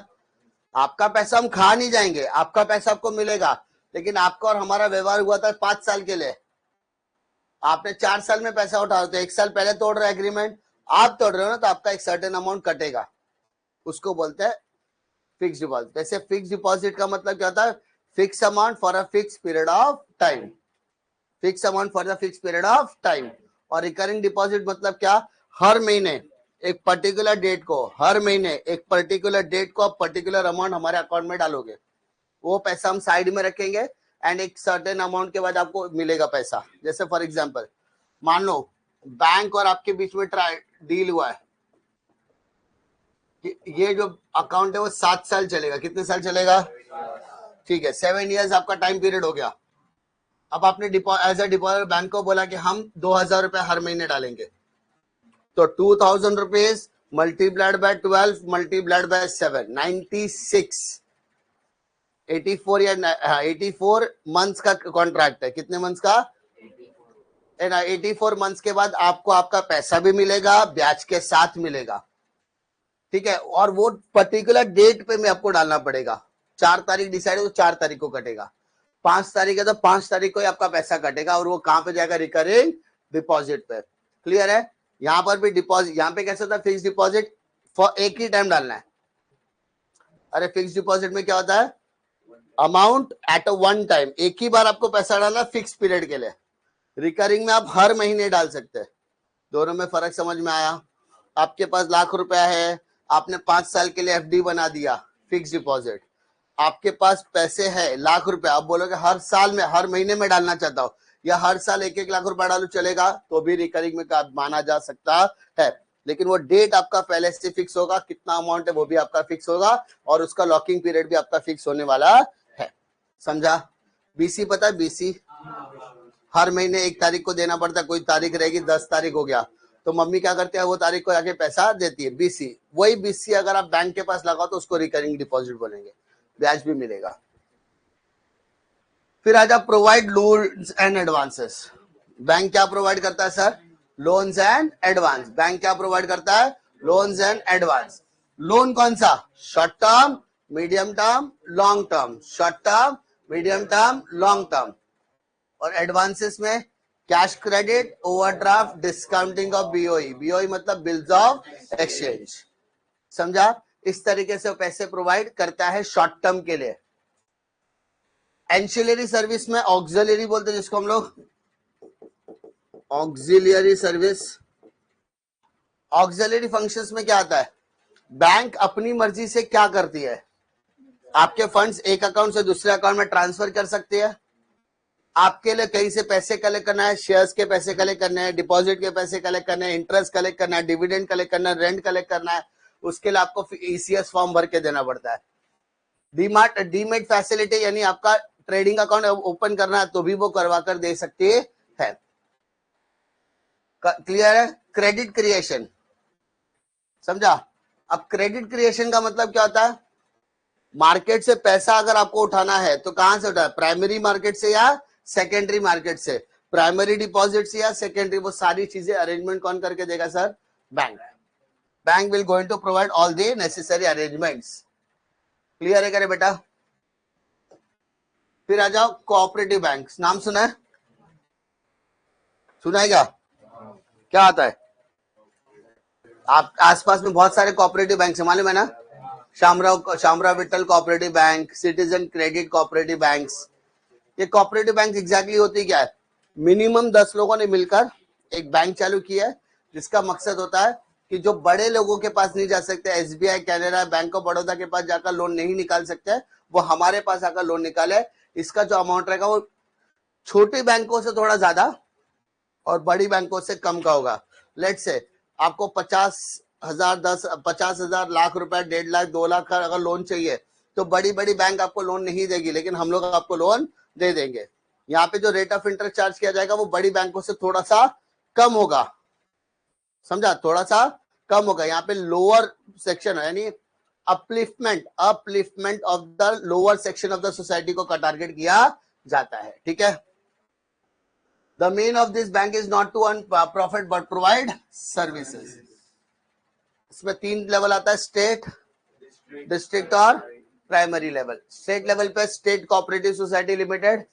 आपका पैसा हम खा नहीं जाएंगे, आपका पैसा आपको मिलेगा, लेकिन आपका और हमारा व्यवहार हुआ था 5 साल के लिए। आपने 4 साल में पैसा उठा रहे हो, तो 1 साल पहले तोड़ रहे एग्रीमेंट, आप तोड़ रहे हो ना, तो आपका एक सर्टेन अमाउंट कटेगा। उसको बोलते हैं फिक्स डिपॉजिट। जैसे फिक्स डिपॉजिट का मतलब क्या होता है? Fix amount for a fix period of time. Fix amount for the fix period of time. और रिकरिंग डिपॉजिट मतलब क्या? हर महीने एक पर्टिकुलर डेट को, हर महीने एक पर्टिकुलर डेट को आप पर्टिकुलर अमाउंट हमारे अकाउंट में डालोगे, वो पैसा हम साइड में रखेंगे, एंड एक सर्टेन अमाउंट के बाद आपको मिलेगा पैसा। जैसे फॉर एग्जांपल, मान लो बैंक और आपके बीच में डील हुआ है, ये जो अकाउंट है वो 7 साल चलेगा। कितने साल चलेगा? ठीक है, 7 इयर्स आपका टाइम पीरियड हो गया। अब आपने एज अ डिपॉजिट बैंक को बोला कि हम 2000 रुपए हर महीने डालेंगे, तो 2000 rupees multiplied by 12 multiplied by 7, 96, 84 या 84 मंथ्स का कॉन्ट्रैक्ट है। कितने मंथ्स का? 84 मंथ्स के बाद आपको आपका पैसा भी मिलेगा, ब्याज के साथ मिलेगा। ठीक है, और वो पर्टिकुलर डेट पे में आपको डालना पड़ेगा। 4 तारीख डिसाइड हो तो 4 तारीख को कटेगा, 5 तारीख है तो 5 तारीख को ही आपका पैसा कटेगा, और वो कहां पे जाएगा? रिकरिंग डिपॉजिट पे। क्लियर है? यहां पर भी डिपॉजिट, यहां पे कैसे होता है? फिक्स डिपॉजिट फॉर एक ही टाइम डालना है। अरे फिक्स डिपॉजिट में क्या होता है? Amount at a one time, एक ही बार आपको पैसा डालना फिक्स पीरियड के लिए। रिकरिंग में आप हर महीने डाल सकते हैं। दोनों में फर्क समझ में आया? आपके पास ₹1,00,000 है, आपने 5 साल के लिए एफडी बना दिया, फिक्स डिपॉजिट। आपके पास पैसे है ₹1,00,000, आप बोलोगे हर साल में, हर महीने में डालना चाहता हूं, या हर साल 1-1 लाख रुपया डालू, चलेगा, तो भी रिकरिंग में माना जा सकता है। लेकिन वो डेट आपका पहले से फिक्स होगा, कितना अमाउंट है वो भी आपका फिक्स होगा, और उसका लॉकिंग पीरियड भी आपका फिक्स होने वाला है। समझा? बीसी पता है? बीसी हर महीने 1 तारीख को देना पड़ता है, कोई तारीख रहेगी 10 तारीख हो गया तो मम्मी क्या करते हैं, वो तारीख को आके पैसा देती है, बीसी। वही बीसी अगर आप बैंक के पास लगाओ तो उसको रिकरिंग डिपॉजिट बोलेंगे, ब्याज भी मिलेगा। फिर आजा provide loans and advances. Bank क्या प्रोवाइड करता है sir? Loans and advance. Bank क्या प्रोवाइड करता है? Loans and advance. लोन कौन सा? Short term, medium term, long term. Short term, medium term, long term. और एडवांसेस में cash credit, overdraft, discounting of BOE. BOE मतलब बिल्स ऑफ एक्सचेंज। समझा? इस तरीके से वो पैसे प्रोवाइड करता है शॉर्ट टर्म के लिए। एंसिलरी सर्विस में ऑक्सिलरी बोलते हैं जिसको हम लोग, ऑक्सिलियरी सर्विस। ऑक्सिलरी फंक्शंस में क्या आता है? बैंक अपनी मर्जी से क्या करती है, आपके फंड्स एक अकाउंट से दूसरे अकाउंट में ट्रांसफर कर सकती है, आपके लिए कहीं से पैसे कलेक्ट करना है, शेयर्स के पैसे कलेक्ट करने हैं, डिपॉजिट के पैसे कलेक्ट करने हैं, इंटरेस्ट कलेक्ट करना है, डिविडेंड कलेक्ट करना है, रेंट कलेक्ट करना है, उसके लिए आपको ईसीएस फॉर्म भर के देना पड़ता है। डीमेट फैसिलिटी यानी आपका ट्रेडिंग अकाउंट ओपन करना है तो भी वो करवा कर दे सकती है। क्लियर है? क्रेडिट क्रिएशन, समझा? अब क्रेडिट क्रिएशन का मतलब क्या होता है? मार्केट से पैसा अगर आपको उठाना है तो कहां से उठाए? प्राइमरी मार्केट से या सेकेंडरी मार्केट से? प्राइमरी डिपॉजिट से या सेकेंडरी? वो सारी चीजें अरेंजमेंट कौन करके देगा sir? Bank. Bank will going to provide all the necessary arrangements. Clear है करे बेटा? फिर आ जाओ कोऑपरेटिव बैंक। नाम सुना है? सुना है क्या आता है? आप आसपास में बहुत सारे कोऑपरेटिव बैंक है, मालूम है ना? Shamrao Vitthal cooperative bank, citizen credit cooperative banks. ये कोऑपरेटिव बैंक एग्जैक्टली होती क्या है? मिनिमम 10 लोगों ने मिलकर एक बैंक चालू किया है जिसका मकसद होता है कि जो बड़े लोगों के पास नहीं जा सकते, SBI, Canara, bank of Baroda के पास जाकर लोन नहीं निकाल सकते, वो हमारे पास आकर लोन निकाले। इसका जो अमाउंट रहेगा वो छोटी बैंकों से थोड़ा ज्यादा और बड़ी बैंकों से कम का होगा। लेट से आपको 50,000, 50,000, लाख रुपए, 1.5 लाख, 2 लाख का अगर लोन चाहिए तो बड़ी बड़ी बैंक आपको लोन नहीं देगी, लेकिन हम लोग आपको लोन दे देंगे। यहाँ पे जो रेट ऑफ इंटरेस्ट चार्ज किया जाएगा वो बड़ी बैंकों से थोड़ा सा कम होगा। समझा? थोड़ा सा कम होगा। यहाँ पे लोअर सेक्शन यानी upliftment of the lower section of the society को टारगेट किया जाता है। ठीक है? The main of this bank is not to earn profit but provide services. इसमें 3 लेवल आता है, स्टेट, डिस्ट्रिक्ट और प्राइमरी लेवल। स्टेट लेवल पे state cooperative society limited,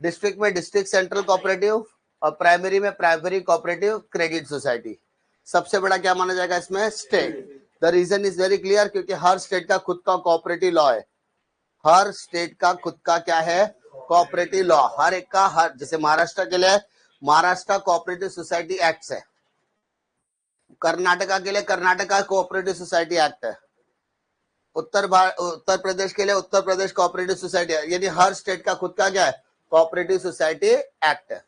district में डिस्ट्रिक्ट सेंट्रल कोऑपरेटिव और प्राइमरी में प्राइमरी कोऑपरेटिव क्रेडिट सोसाइटी। सबसे बड़ा क्या माना जाएगा इसमें? State. The reason is very clear, क्योंकि हर स्टेट का खुद का कोऑपरेटिव लॉ है। हर स्टेट का खुद का क्या है? Cooperative law. हर एक का हर, जैसे महाराष्ट्र के लिए महाराष्ट्र कोऑपरेटिव सोसाइटी एक्ट है, कर्नाटका के लिए कर्नाटका कोऑपरेटिव सोसाइटी एक्ट है, उत्तर प्रदेश के लिए उत्तर प्रदेश कोऑपरेटिव सोसाइटी है। यानी हर स्टेट का खुद का क्या है? कोऑपरेटिव सोसाइटी एक्ट है।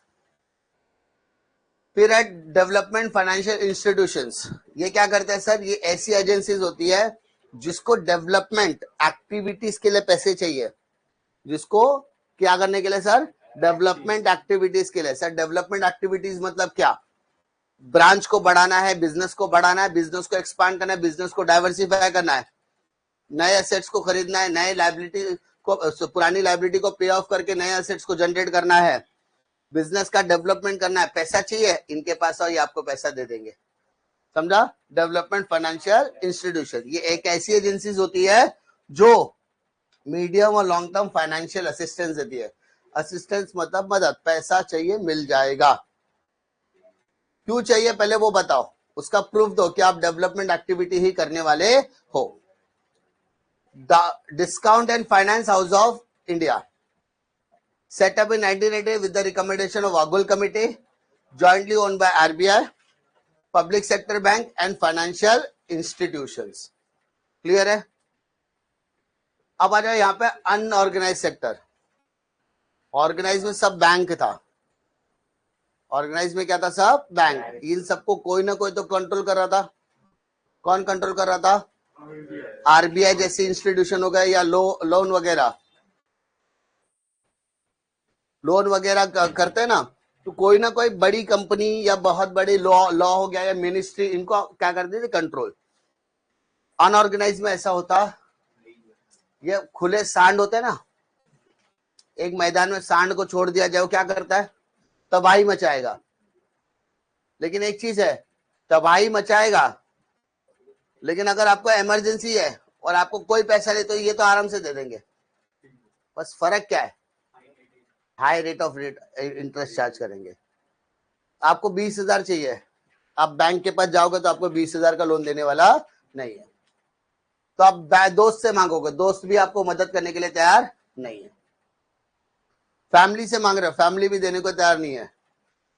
फिर है डेवलपमेंट फाइनेंशियल इंस्टीट्यूशंस। ये क्या करते हैं सर? ये ऐसी एजेंसीज होती है जिसको डेवलपमेंट एक्टिविटीज के लिए पैसे चाहिए। जिसको क्या करने के लिए सर? डेवलपमेंट एक्टिविटीज के लिए। सर डेवलपमेंट एक्टिविटीज मतलब क्या? ब्रांच को बढ़ाना है, बिजनेस को बढ़ाना है, बिजनेस को एक्सपांड करना है, बिजनेस को डाइवर्सिफाई करना है, नए एसेट्स को खरीदना है, नए लायबिलिटी को, पुरानी लायबिलिटी को पे ऑफ करके नए एसेट्स को जनरेट करना है, बिजनेस का डेवलपमेंट करना है। पैसा चाहिए, इनके पास आओ, ये आपको पैसा दे देंगे। समझा? डेवलपमेंट फाइनेंशियल इंस्टीट्यूशन ये एक ऐसी एजेंसीज होती है जो मीडियम और लॉन्ग टर्म फाइनेंशियल असिस्टेंस देती है। असिस्टेंस मतलब मदद, पैसा चाहिए मिल जाएगा। क्यों चाहिए पहले वो बताओ, उसका प्रूफ दो कि आप डेवलपमेंट एक्टिविटी ही करने वाले हो। The discount and finance house of India set up in 1980 with the recommendation of Agul Committee, jointly owned by RBI, public sector bank and financial institutions. Clear है? अब आ जाओ यहाँ पे अनऑर्गेनाइज सेक्टर। ऑर्गेनाइज में सब बैंक था, ऑर्गेनाइज में क्या था? सब बैंक। इन सबको कोई ना कोई तो कंट्रोल कर रहा था। कौन कंट्रोल कर रहा था? आरबीआई जैसी इंस्टीट्यूशन हो गए, या लोन वगैरह, लोन वगैरह करते हैं ना, तो कोई ना कोई बड़ी कंपनी या बहुत बड़ी लॉ हो गया या मिनिस्ट्री, इनको क्या करती थी? कंट्रोल। अनऑर्गेनाइज में ऐसा होता, ये खुले सांड होते हैं ना, एक मैदान में सांड को छोड़ दिया जाए, वो क्या करता है? तबाही मचाएगा। लेकिन एक चीज है, तबाही मचाएगा, लेकिन अगर आपको इमरजेंसी है और आपको कोई पैसा नहीं, तो ये तो आराम से दे देंगे। बस फर्क क्या है? High rate of interest charge करेंगे। आपको 20,000 चाहिए, आप बैंक के पास जाओगे तो आपको 20,000 का लोन देने वाला नहीं है, तो आप दोस्त से मांगोगे, दोस्त भी आपको मदद करने के लिए तैयार नहीं है। फैमिली से मांग रहे हो, फैमिली भी देने को तैयार नहीं है।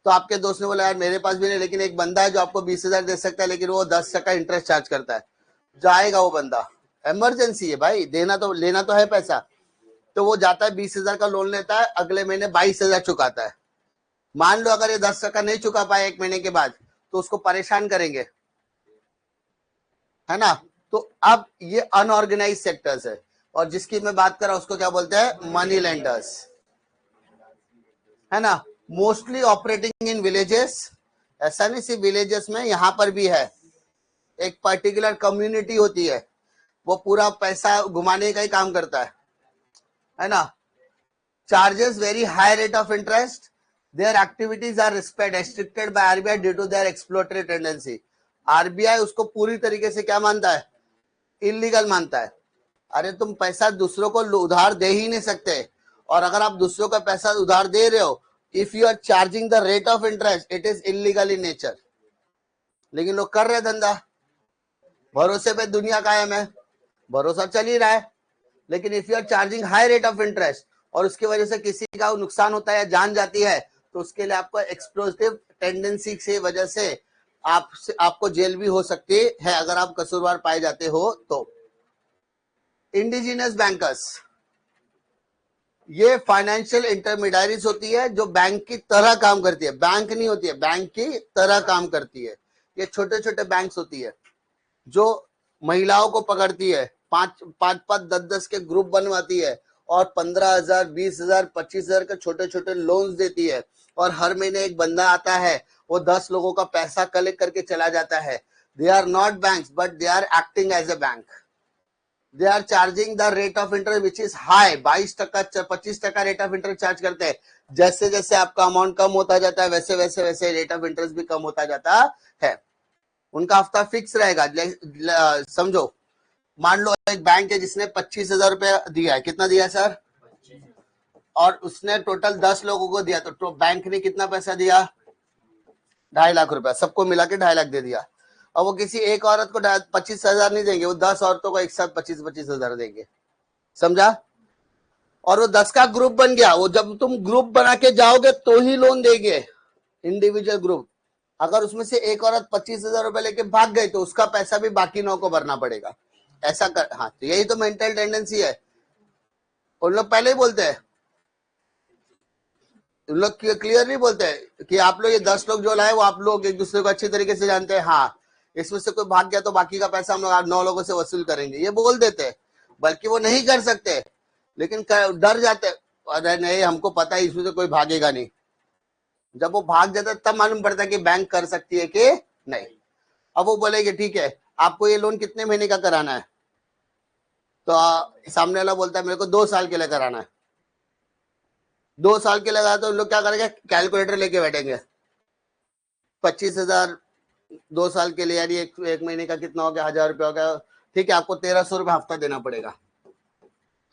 तो आपके दोस्त ने बोला यार मेरे पास भी नहीं, लेकिन एक बंदा है जो आपको 20,000 दे सकता है, लेकिन वो 10% इंटरेस्ट चार्ज करता है। जाएगा वो बंदा, इमरजेंसी है भाई, देना तो लेना तो है पैसा, तो वो जाता है 20,000 का लोन लेता है, अगले महीने 22,000 चुकाता है। मान लो अगर ये 10% नहीं चुका पाए एक महीने के बाद, तो उसको परेशान करेंगे, है ना। तो अब ये अनऑर्गेनाइज सेक्टर्स है, और जिसकी मैं बात कर रहा हूं उसको क्या बोलते हैं? मनी लेंडर्स, है ना। Mostly operating in villages. ऐसा नहीं सिर्फ विलेजेस में, यहां पर भी है, एक पर्टिकुलर कम्युनिटी होती है, वो पूरा पैसा घुमाने का ही काम करता है ना। Charges very high rate of interest, their activities are restricted by RBI due to their exploratory tendency। RBI उसको पूरी तरीके से क्या मानता है? इलीगल मानता है। अरे तुम पैसा दूसरों को उधार दे ही नहीं सकते, और अगर आप दूसरों का पैसा उधार दे रहे हो, if you are charging the rate of interest, it is illegal in nature. लेकिन लोग कर रहे धंधा, भरोसे पे दुनिया कायम है, भरोसा चल ही रहा है। लेकिन if you are charging high rate of interest और उसकी वजह से किसी का नुकसान होता है या जान जाती है, तो उसके लिए आपको एक्सप्लोसिव टेंडेंसी से वजह से आपको जेल भी हो सकती है, अगर आप कसूरवार पाए जाते हो तो। इंडिजिनस बैंकर्स, ये फाइनेंशियल इंटरमीडियरीज होती है जो बैंक की तरह काम करती है, बैंक नहीं होती है, बैंक की तरह काम करती है। ये छोटे छोटे बैंक्स होती है जो महिलाओं को पकड़ती है, 5-5, 10-10 के ग्रुप बनवाती है, और 15,000, 20,000, 25,000 के छोटे छोटे लोन्स देती है, और हर महीने एक बंदा आता है, वो 10 लोगों का पैसा कलेक्ट करके चला जाता है। They are not banks, but they are acting as a bank. They are charging the rate of interest which is high, 22%, 25% rate of interest charge करते हैं। जैसे जैसे आपका अमाउंट कम होता जाता है, वैसे वैसे वैसे रेट ऑफ इंटरेस्ट भी कम होता जाता है। उनका हफ्ता फिक्स रहेगा। समझो, मान लो एक बैंक है जिसने 25,000 रुपया दिया है, कितना दिया सर? और उसने टोटल 10 लोगों को दिया, तो बैंक ने कितना पैसा दिया? 2.5 लाख रुपया, सबको मिला के 2.5 लाख दे दिया। और वो किसी एक औरत को 25,000 नहीं देंगे, वो 10 औरतों को एक साथ 25,000 देंगे, समझा। और वो 10 का ग्रुप बन गया, वो जब तुम ग्रुप बना के जाओगे तो ही लोन देंगे, इंडिविजुअल ग्रुप। अगर उसमें से एक औरत 25,000 रुपए लेके भाग गई, तो उसका पैसा भी बाकी 9 को भरना पड़ेगा, ऐसा कर। हाँ, तो यही तो मेंटल टेंडेंसी है। उन लोग पहले ही बोलते हैं, उन लोग क्लियर नहीं बोलते हैं कि आप लोग ये 10 लोग जो लाए, वो आप लोग एक दूसरे को अच्छी तरीके से जानते हैं, हाँ इसमें से कोई भाग गया तो बाकी का पैसा हम लोग 9 लोगों से वसूल करेंगे, ये बोल देते हैं। बल्कि वो नहीं कर सकते, लेकिन डर जाते, अरे नहीं हमको पता है इसमें से कोई भागेगा नहीं। जब वो भाग जाता है तब मालूम पड़ता है कि बैंक कर सकती है कि नहीं। अब वो बोलेगे ठीक है, आपको ये लोन कितने महीने का कराना है? तो सामने वाला बोलता है मेरे को 2 साल के लिए कराना है। 2 साल के लगा, तो लोग क्या करेंगे? कैलकुलेटर लेके बैठेंगे। 25,000 2 साल के लिए, यानी एक महीने का कितना हो गया? 1,000 रुपया हो गया। ठीक है, आपको 1,300 रुपया हफ्ता देना पड़ेगा।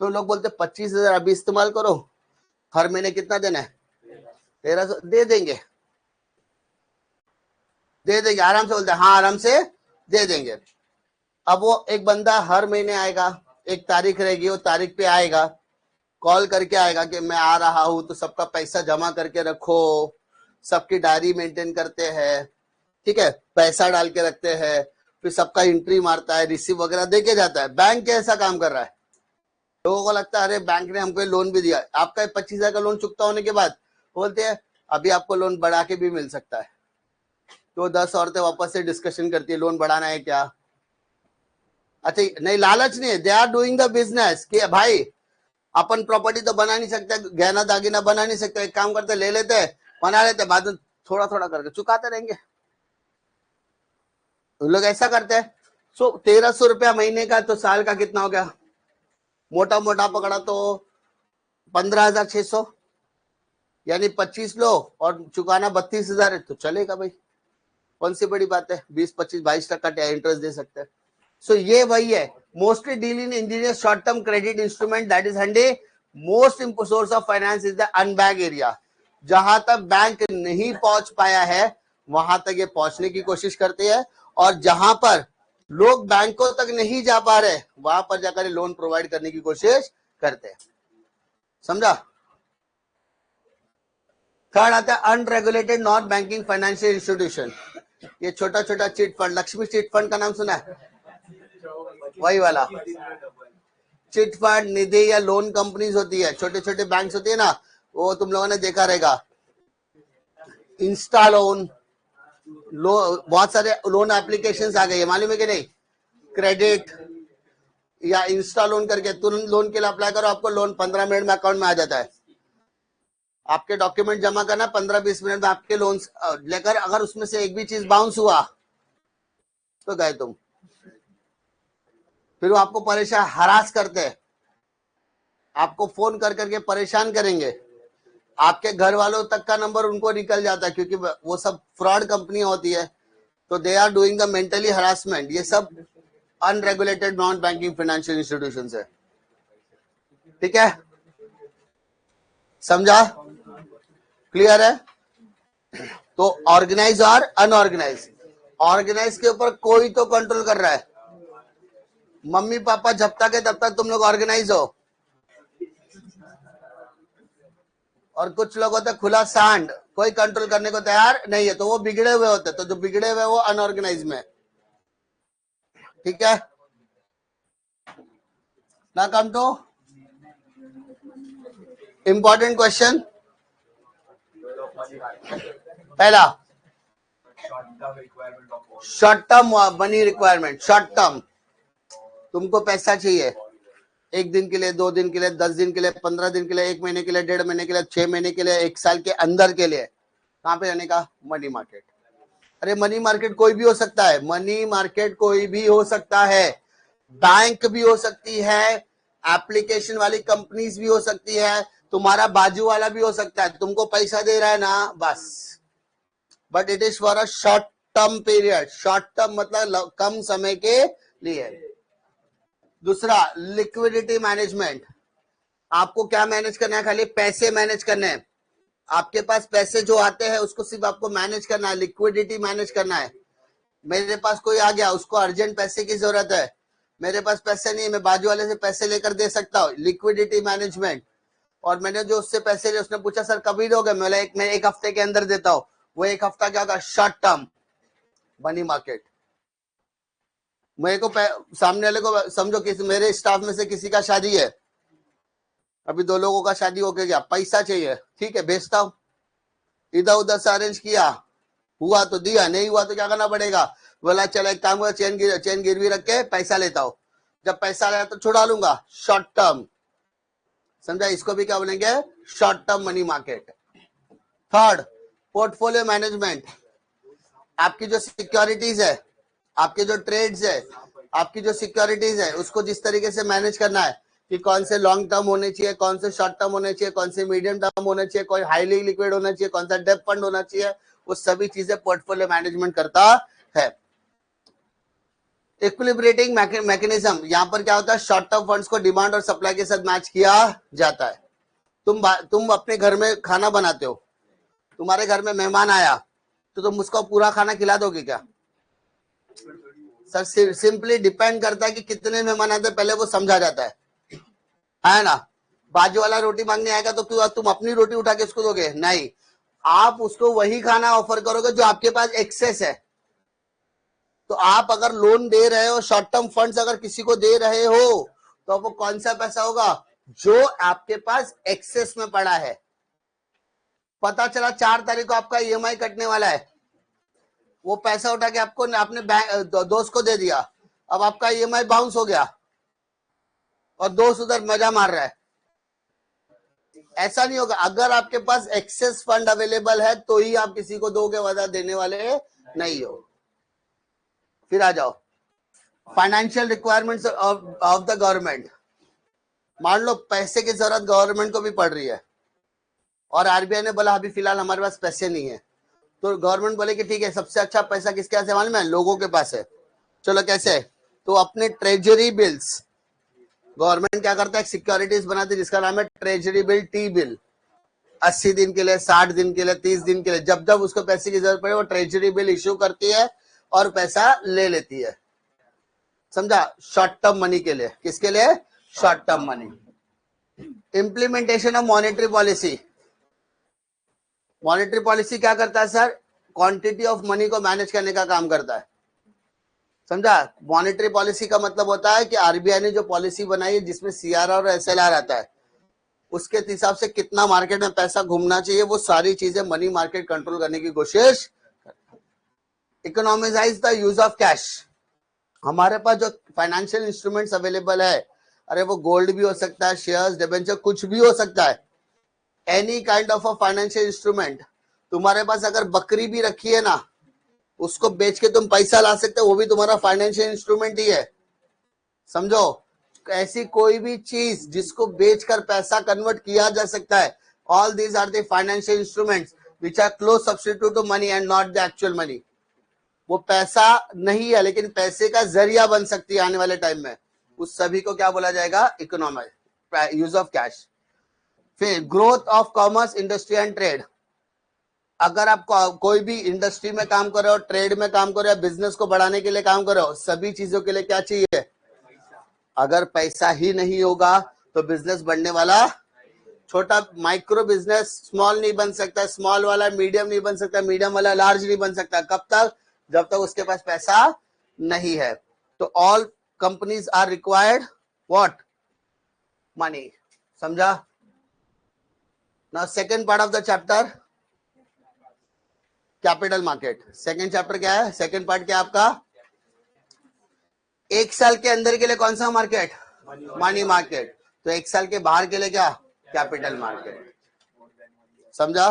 तो लोग बोलते 25,000 अभी इस्तेमाल करो, हर महीने कितना देना है? 1,300 दे देंगे, दे देंगे आराम से, बोलते हैं हाँ आराम से दे देंगे। अब वो एक बंदा हर महीने आएगा, एक तारीख रहेगी, वो तारीख पे आएगा, कॉल करके आएगा कि मैं आ रहा हूं, तो सबका पैसा जमा करके रखो, सबकी डायरी मेंटेन करते हैं, ठीक है, पैसा डाल के रखते हैं, फिर सबका एंट्री मारता है, रिसीव वगैरह देके जाता है। बैंक कैसा काम कर रहा है? लोगों को लगता है अरे बैंक ने हमको लोन भी दिया। आपका 25,000 का लोन चुकता होने के बाद बोलते हैं अभी आपको लोन बढ़ा के भी मिल सकता है। तो 10 औरतें वापस से डिस्कशन करती है लोन बढ़ाना है क्या। अच्छा नहीं, लालच नहीं है, they are doing the business कि भाई अपन प्रॉपर्टी तो बना नहीं सकते, गहना दागिना बना नहीं सकते, एक काम करते ले लेते बना लेते, बाद में थोड़ा थोड़ा करके चुकाते रहेंगे। उन लोग ऐसा करते हैं। सो 1300 रुपया महीने का, तो साल का कितना हो गया, मोटा मोटा पकड़ा तो 15,600, यानी 25 लो और चुकाना 32,000 है, तो चलेगा भाई, कौन सी बड़ी बात है, 20-25-22% इंटरेस्ट दे सकते हैं। सो ये वही है, mostly deal in engineer short term credit instrument that is handy. Most source of finance is the unbank area. जहां तक बैंक नहीं पहुंच पाया है वहां तक ये पहुंचने की कोशिश करते हैं, और जहां पर लोग बैंकों तक नहीं जा पा रहे वहां पर जाकर लोन प्रोवाइड करने की कोशिश करते हैं। समझा। थर्ड आता है unregulated non banking financial institution. ये छोटा छोटा chit fund, Lakshmi chit fund का नाम सुना है, वही वाला चिट फंड, निधि या लोन कंपनीज होती है, छोटे छोटे बैंक्स होती है ना, वो तुम लोगों ने देखा रहेगा, इंस्टा लोन, बहुत सारे लोन एप्लीकेशंस आ गए हैं, मालूम है कि नहीं, क्रेडिट या इंस्टा लोन करके तुरंत लोन के लिए अप्लाई करो, आपको लोन 15 मिनट में अकाउंट में आ जाता है। आपके डॉक्यूमेंट जमा करना, 15-20 मिनट में आपके लोन लेकर, अगर उसमें से एक भी चीज बाउंस हुआ तो गए तुम। फिर वो आपको परेशान हरास करते हैं, आपको फोन कर करके परेशान करेंगे, आपके घर वालों तक का नंबर उनको निकल जाता है, क्योंकि वो सब फ्रॉड कंपनियां होती है, तो they are doing the mentally harassment. ये सब unregulated non banking financial institutions है। ठीक है, समझा, क्लियर है। तो ऑर्गेनाइज और अनऑर्गेनाइज, ऑर्गेनाइज के ऊपर कोई तो कंट्रोल कर रहा है, मम्मी पापा जब तक है तब तक तुम लोग ऑर्गेनाइज हो, और कुछ लोग होते खुला सांड, कोई कंट्रोल करने को तैयार नहीं है, तो वो बिगड़े हुए होते, तो जो बिगड़े हुए वो अनऑर्गेनाइज में। ठीक है ना। कम टू इंपॉर्टेंट क्वेश्चन, पहला short term money requirement. Short term, तुमको पैसा चाहिए 1 दिन के लिए, 2 दिन के लिए, 10 दिन के लिए, 15 दिन के लिए, 1 महीने के लिए, 1.5 महीने के लिए, 6 महीने के लिए, 1 साल के अंदर के लिए, कहां पे जाने का, मनी मार्केट। अरे मनी मार्केट कोई भी हो सकता है, मनी मार्केट कोई भी हो सकता है, बैंक भी हो सकती है, एप्लीकेशन वाली कंपनीज भी हो सकती है, तुम्हारा बाजू वाला भी हो सकता है, तुमको पैसा दे रहा है ना बस, but it is for a short term period. Short term मतलब कम समय के लिए। दूसरा लिक्विडिटी मैनेजमेंट, आपको क्या मैनेज करना है, खाली पैसे मैनेज करने हैं, आपके पास पैसे जो आते हैं उसको सिर्फ आपको मैनेज करना है, लिक्विडिटी मैनेज करना है। मेरे पास कोई आ गया, उसको अर्जेंट पैसे की जरूरत है, मेरे पास पैसे नहीं, मैं बाजू वाले से पैसे लेकर दे सकता हूँ, लिक्विडिटी मैनेजमेंट। और मैंने जो उससे पैसे लिए, उसने पूछा सर कभी दोगे, मैं 1 हफ्ते के अंदर देता हूँ, वो 1 हफ्ता क्या होगा, शॉर्ट टर्म मनी मार्केट। मेरे को सामने वाले को समझो, किसी मेरे स्टाफ में से किसी का शादी है, अभी 2 लोगों का शादी होके गया, पैसा चाहिए, ठीक है भेजता हूं, इधर उधर से अरेंज किया, हुआ तो दिया, नहीं हुआ तो क्या करना पड़ेगा, बोला चलो एक काम करो, चेन गिरवी रख के पैसा लेता हूं, जब पैसा लाया तो छुड़ा लूंगा, शॉर्ट टर्म। समझा, इसको भी क्या बोलेंगे, short term money market. Third portfolio management, आपकी जो सिक्योरिटीज है, आपके जो ट्रेड्स है, आपकी जो सिक्योरिटीज है, उसको जिस तरीके से मैनेज करना है कि कौन से लॉन्ग टर्म होने चाहिए, कौन से शॉर्ट टर्म होने चाहिए, कौन से मीडियम टर्म होने चाहिए, कोई हाईली लिक्विड होना चाहिए, कौन सा डेब्ट फंड होना चाहिए, वो सभी चीजें पोर्टफोलियो मैनेजमेंट करता है। इक्विलिब्रेटिंग मैकेनिज्म, यहाँ पर क्या होता है, शॉर्ट टर्म फंड्स को डिमांड और सप्लाई के साथ मैच किया जाता है। तुम अपने घर में खाना बनाते हो, तुम्हारे घर में मेहमान आया तो तुम उसको पूरा खाना खिला दोगे क्या? सर सिंपली डिपेंड करता है कि कितने मेहमान आते हैं, पहले वो समझा जाता है ना। बाजू वाला रोटी मांगने आएगा तो क्यों तुम अपनी रोटी उठा के उसको दोगे? नहीं, आप उसको वही खाना ऑफर करोगे जो आपके पास एक्सेस है। तो आप अगर लोन दे रहे हो, शॉर्ट टर्म फंड्स अगर किसी को दे रहे हो, तो वो कौन सा पैसा होगा, जो आपके पास एक्सेस में पड़ा है। पता चला 4 तारीख को आपका ईएमआई कटने वाला है, वो पैसा उठा के आपको आपने दोस्त को दे दिया, अब आपका ईएमआई बाउंस हो गया और दोस्त उधर मजा मार रहा है। ऐसा नहीं होगा। अगर आपके पास एक्सेस फंड अवेलेबल है तो ही आप किसी को दोगे, वजह देने वाले नहीं हो। फिर आ जाओ financial requirements of the government. मान लो पैसे की जरूरत गवर्नमेंट को भी पड़ रही है और आरबीआई ने बोला अभी फिलहाल हमारे पास पैसे नहीं है, तो गवर्नमेंट बोले कि ठीक है, सबसे अच्छा पैसा किसके पास है मालूम है? लोगों के पास है। चलो कैसे? तो अपने ट्रेजरी बिल्स, गवर्नमेंट क्या करता है, सिक्योरिटीज बनाती है जिसका नाम है ट्रेजरी बिल, टी बिल। 80 दिन के लिए, 60 दिन के लिए, 30 दिन के लिए, जब जब उसको पैसे की जरूरत पड़े वो ट्रेजरी बिल इश्यू करती है और पैसा ले लेती है। समझा? शॉर्ट टर्म मनी के लिए। किसके लिए? Short term money. Implementation of monetary policy. Monetary policy क्या करता है सर? क्वांटिटी ऑफ मनी को मैनेज करने का काम करता है। समझा? मॉनेटरी पॉलिसी का मतलब होता है कि आरबीआई ने जो पॉलिसी बनाई है जिसमें सीआरआर और एसएलआर आता है, उसके हिसाब से कितना मार्केट में पैसा घूमना चाहिए, वो सारी चीजें मनी मार्केट कंट्रोल करने की कोशिश। इकोनॉमिसाइज द यूज ऑफ कैश। हमारे पास जो फाइनेंशियल इंस्ट्रूमेंट्स अवेलेबल है, अरे वो गोल्ड भी हो सकता है, शेयर्स, डिबेंचर, कुछ भी हो सकता है, any kind of a financial instrument. तुम्हारे पास अगर बकरी भी रखी है ना, उसको बेच के तुम पैसा ला सकते हो, वो भी तुम्हारा फाइनेंशियल इंस्ट्रूमेंट ही है। समझो? ऐसी कोई भी चीज जिसको बेचकर पैसा कन्वर्ट किया जा सकता है, all these are the financial instruments which are close substitute to money and not the actual money. वो पैसा नहीं है लेकिन पैसे का जरिया बन सकती है आने वाले टाइम में। उस सभी को क्या बोला जाएगा? Economic use of cash. फिर growth of commerce, industry and trade. अगर आप कोई भी इंडस्ट्री में काम कर रहे हो, ट्रेड में काम कर रहे हो, बिजनेस को बढ़ाने के लिए काम कर रहे हो, सभी चीजों के लिए क्या चाहिए? अगर पैसा ही नहीं होगा तो बिजनेस बढ़ने वाला, छोटा माइक्रो बिजनेस स्मॉल नहीं बन सकता, स्मॉल वाला मीडियम नहीं बन सकता, मीडियम वाला लार्ज नहीं बन सकता। कब तक? जब तक उसके पास पैसा नहीं है। तो all companies are required what? Money. समझा? Now second part of the chapter, capital market. Second chapter क्या है? सेकंड पार्ट क्या है आपका? एक साल के अंदर के लिए कौन सा मार्केट? Money market. तो एक साल के बाहर के लिए क्या? Capital market. समझा?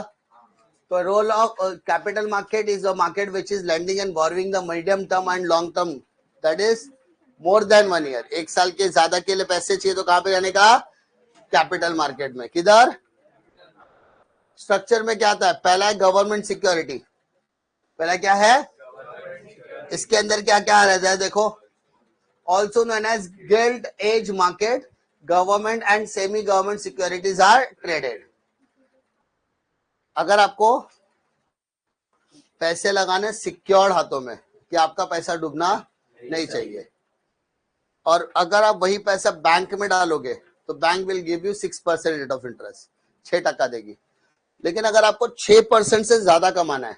तो role of capital market is a market which is lending and borrowing the medium term and long term, that is more than 1 year. एक साल के ज्यादा के लिए पैसे चाहिए तो कहां पे जाने का? कैपिटल मार्केट में। किधर? स्ट्रक्चर में क्या आता है? पहला है गवर्नमेंट सिक्योरिटी। पहला क्या है? इसके अंदर क्या क्या रहता है देखो, also known as gilt edge market, government and semi government securities are traded. अगर आपको पैसे लगाने सिक्योर्ड हाथों में कि आपका पैसा डूबना नहीं चाहिए, और अगर आप वही पैसा बैंक में डालोगे तो bank will give you 6% rate of interest, 6% देगी। लेकिन अगर आपको 6% से ज्यादा कमाना है,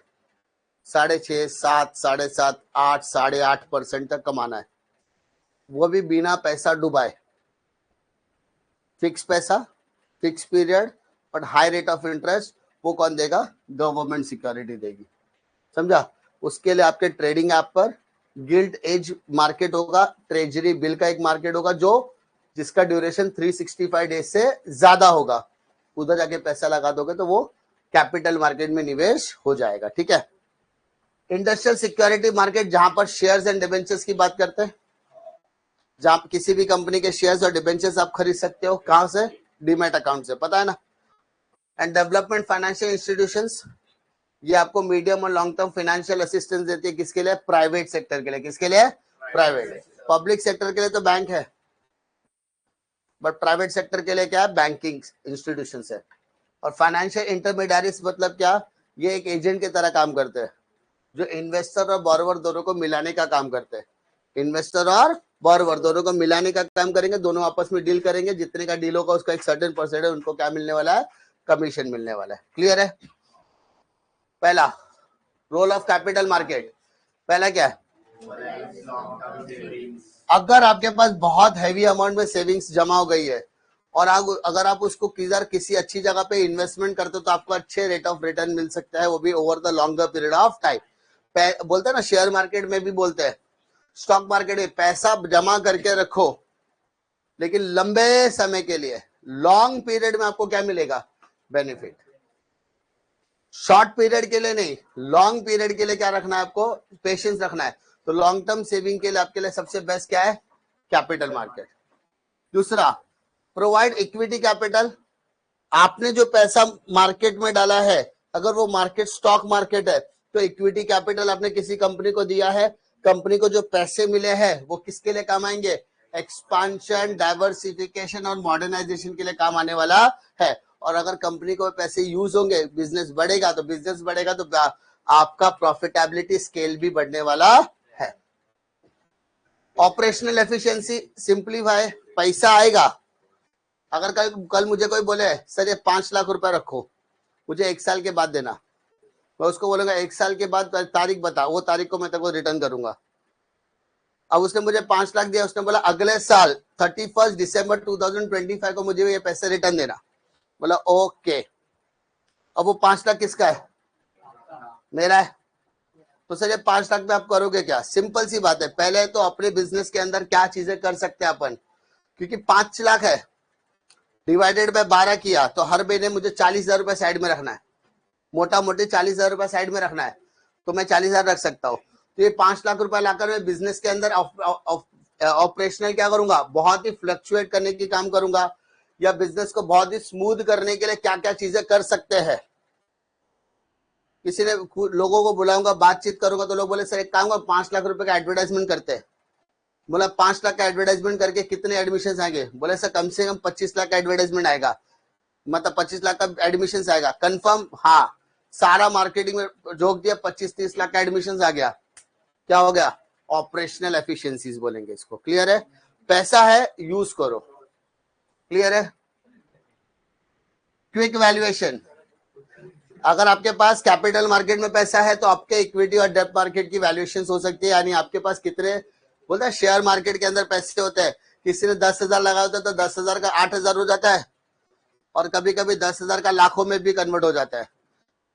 6.5%, 7%, 7.5%, 8%, 8.5% तक कमाना है, वो भी बिना पैसा डुबाए, फिक्स पैसा, फिक्स पीरियड और हाई रेट ऑफ इंटरेस्ट, वो कौन देगा? गवर्नमेंट सिक्योरिटी देगी। समझा? उसके लिए आपके ट्रेडिंग ऐप पर गिल्ट एज मार्केट होगा, ट्रेजरी बिल का एक मार्केट होगा जो जिसका ड्यूरेशन 365 डेज से ज्यादा होगा, उधर जाके पैसा लगा दोगे तो वो कैपिटल मार्केट में निवेश हो जाएगा। ठीक है? इंडस्ट्रियल सिक्योरिटी मार्केट, जहां पर शेयर्स एंड डिबेंचर्स की बात करते हैं, जहां किसी भी कंपनी के शेयर्स और डिबेंचर्स आप खरीद सकते हो। कहां से? डीमैट अकाउंट से, पता है ना। एंड डेवलपमेंट फाइनेंशियल इंस्टीट्यूशंस, ये आपको मीडियम और लॉन्ग टर्म फाइनेंशियल असिस्टेंस देती है। किसके लिए? प्राइवेट सेक्टर के लिए। किसके लिए? प्राइवेट। पब्लिक सेक्टर के लिए तो बैंक है, बट प्राइवेट सेक्टर के लिए क्या है? बैंकिंग इंस्टीट्यूशन है। और फाइनेंशियल इंटरमीडियरीज मतलब क्या? ये एक एजेंट की तरह काम करते हैं जो इन्वेस्टर और बोरोवर दोनों को मिलाने का काम करते हैं। इन्वेस्टर और बोरोवर दोनों को मिलाने का काम करेंगे, दोनों आपस में डील करेंगे, जितने का डील होगा उसका एक सर्टेन परसेंटेज उनको क्या मिलने वाला है? कमीशन मिलने वाला है। क्लियर है? पहला रोल ऑफ कैपिटल मार्केट, पहला क्या है? अगर आपके पास बहुत हैवी अमाउंट में सेविंग्स जमा हो गई है और अगर आप उसको किसी अच्छी जगह पे इन्वेस्टमेंट करते हो तो आपको अच्छे रेट ऑफ रिटर्न मिल सकता है, वो भी over the longer period of time. बोलते हैं ना, शेयर मार्केट में भी बोलते हैं, स्टॉक मार्केट में पैसा जमा करके रखो, लेकिन लंबे समय के लिए, लॉन्ग पीरियड में आपको क्या मिलेगा? बेनिफिट। शॉर्ट पीरियड के लिए नहीं, लॉन्ग पीरियड के लिए क्या रखना है आपको? पेशेंस रखना है। तो लॉन्ग टर्म सेविंग के लिए आपके लिए सबसे बेस्ट क्या है? Capital market. दूसरा, प्रोवाइड इक्विटी कैपिटल। आपने जो पैसा मार्केट में डाला है, अगर वो मार्केट स्टॉक मार्केट है, तो इक्विटी कैपिटल आपने किसी कंपनी को दिया है, कंपनी को जो पैसे मिले हैं वो किसके लिए काम आएंगे? एक्सपांशन, डाइवर्सिफिकेशन और मॉडर्नाइजेशन के लिए काम आने वाला है। और अगर कंपनी को पैसे यूज होंगे, बिजनेस बढ़ेगा तो आपका प्रॉफिटेबिलिटी स्केल भी बढ़ने वाला है। Operational efficiency, simplify. पैसा आएगा, अगर कल मुझे कोई बोले सर ये 5 लाख रुपए रखो, मुझे 1 साल के बाद देना, मैं उसको बोलूंगा 1 साल के बाद तारीख बता, वो तारीख को मैं तेरे को रिटर्न करूंगा। अब उसने मुझे 5 लाख दिया, उसने बोला अगले साल 31 दिसंबर 2025 को मुझे ये पैसे रिटर्न देना। बोला ओके। अब वो 5 लाख किसका है? मेरा है। तो सर ये 5 लाख में आप करोगे क्या? सिंपल सी बात है, पहले तो अपने बिजनेस के अंदर क्या चीजें कर सकते हैं अपन, क्योंकि 5 लाख है, डिवाइडेड बाय 12 किया तो हर महीने मुझे 40,000 रुपए साइड में रखना है, मोटा मोटी 40,000 रुपए साइड में रखना है, तो मैं 40,000 रख सकता हूँ। तो ये 5 लाख रुपए लाकर मैं बिजनेस के अंदर ऑपरेशनल क्या करूंगा? बहुत ही फ्लक्चुएट करने की काम करूंगा, या बिजनेस को बहुत ही स्मूथ करने के लिए क्या क्या चीजें कर सकते हैं। किसी ने लोगों को बुलाऊंगा, बातचीत करूंगा, तो लोग बोले सर एक काम करो 5 लाख रुपए का एडवर्टाइजमेंट करते हैं। बोला 5 लाख का एडवर्टाइजमेंट करके कितने एडमिशन आएंगे? बोले सर कम से कम 25 लाख का एडवर्टाइजमेंट आएगा, मतलब 25 लाख का एडमिशन आएगा। कंफर्म? हाँ। सारा मार्केटिंग में झोंक दिया, 25-30 लाख का एडमिशन आ गया, क्या हो गया? ऑपरेशनल एफिशिएंसीज बोलेंगे इसको। क्लियर है? पैसा है, यूज करो। क्लियर है? क्विक वैल्यूएशन, अगर आपके पास कैपिटल मार्केट में पैसा है तो आपके इक्विटी और डेब्ट मार्केट की वैल्यूएशन हो सकती है। यानी आपके पास कितने, बोलता है शेयर मार्केट के अंदर पैसे होते हैं, किसी ने 10,000 लगाया होता है तो 10,000 का 8,000 हो जाता है, और कभी कभी 10,000 का लाखों में भी कन्वर्ट हो जाता है।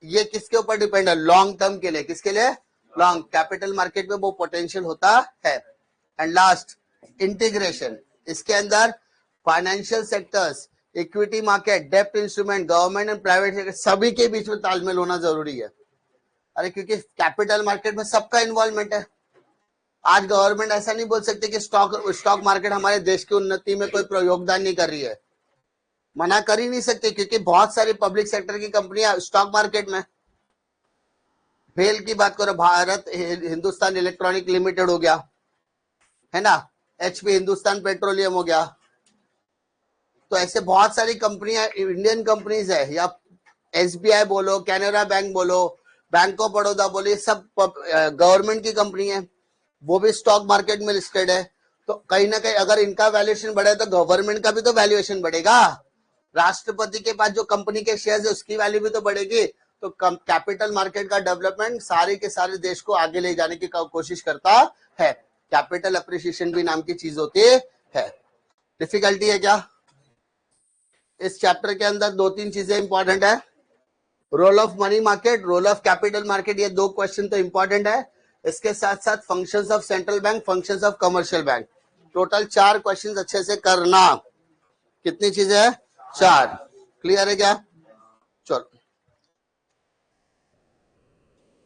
ये किसके ऊपर डिपेंड है? लॉन्ग टर्म के लिए। किसके लिए? लॉन्ग। कैपिटल मार्केट में वो पोटेंशियल होता है। And last, integration. इसके अंदर फाइनेंशियल सेक्टर्स, इक्विटी मार्केट, डेप्ट instrument, government and private sector, सभी के बीच में तालमेल होना जरूरी है। अरे क्योंकि कैपिटल मार्केट में सबका इन्वॉल्वमेंट है। आज गवर्नमेंट ऐसा नहीं बोल सकते कि स्टॉक मार्केट हमारे देश की उन्नति में कोई योगदान नहीं कर रही है, मना कर ही नहीं सकते, क्योंकि बहुत सारी पब्लिक सेक्टर की कंपनियां स्टॉक मार्केट में। भेल की बात करो, भारत हिंदुस्तान इलेक्ट्रॉनिक लिमिटेड हो गया, है ना, HP हिंदुस्तान पेट्रोलियम हो गया। तो ऐसे बहुत सारी कंपनियां इंडियन कंपनीज है, या SBI बोलो, कैनरा बैंक बोलो, बैंक ऑफ बड़ौदा बोलो, ये सब गवर्नमेंट की कंपनी है, वो भी स्टॉक मार्केट में लिस्टेड है। तो कहीं ना कहीं अगर इनका वैल्यूएशन बढ़े तो गवर्नमेंट का भी तो वैल्यूएशन बढ़ेगा। राष्ट्रपति के पास जो कंपनी के शेयर्स है उसकी वैल्यू भी तो बढ़ेगी। तो कैपिटल मार्केट का डेवलपमेंट सारे के सारे देश को आगे ले जाने की कोशिश करता है। कैपिटल अप्रिसिएशन भी नाम की चीज होती है। डिफिकल्टी है क्या? इस चैप्टर के अंदर 2-3 चीजें इंपॉर्टेंट है। Role of money market, role of capital market, ये 2 क्वेश्चन तो इंपॉर्टेंट है। इसके साथ साथ functions of central bank, functions of commercial bank, total 4 question अच्छे से करना। कितनी चीजें है? 4। क्लियर है क्या? चलो।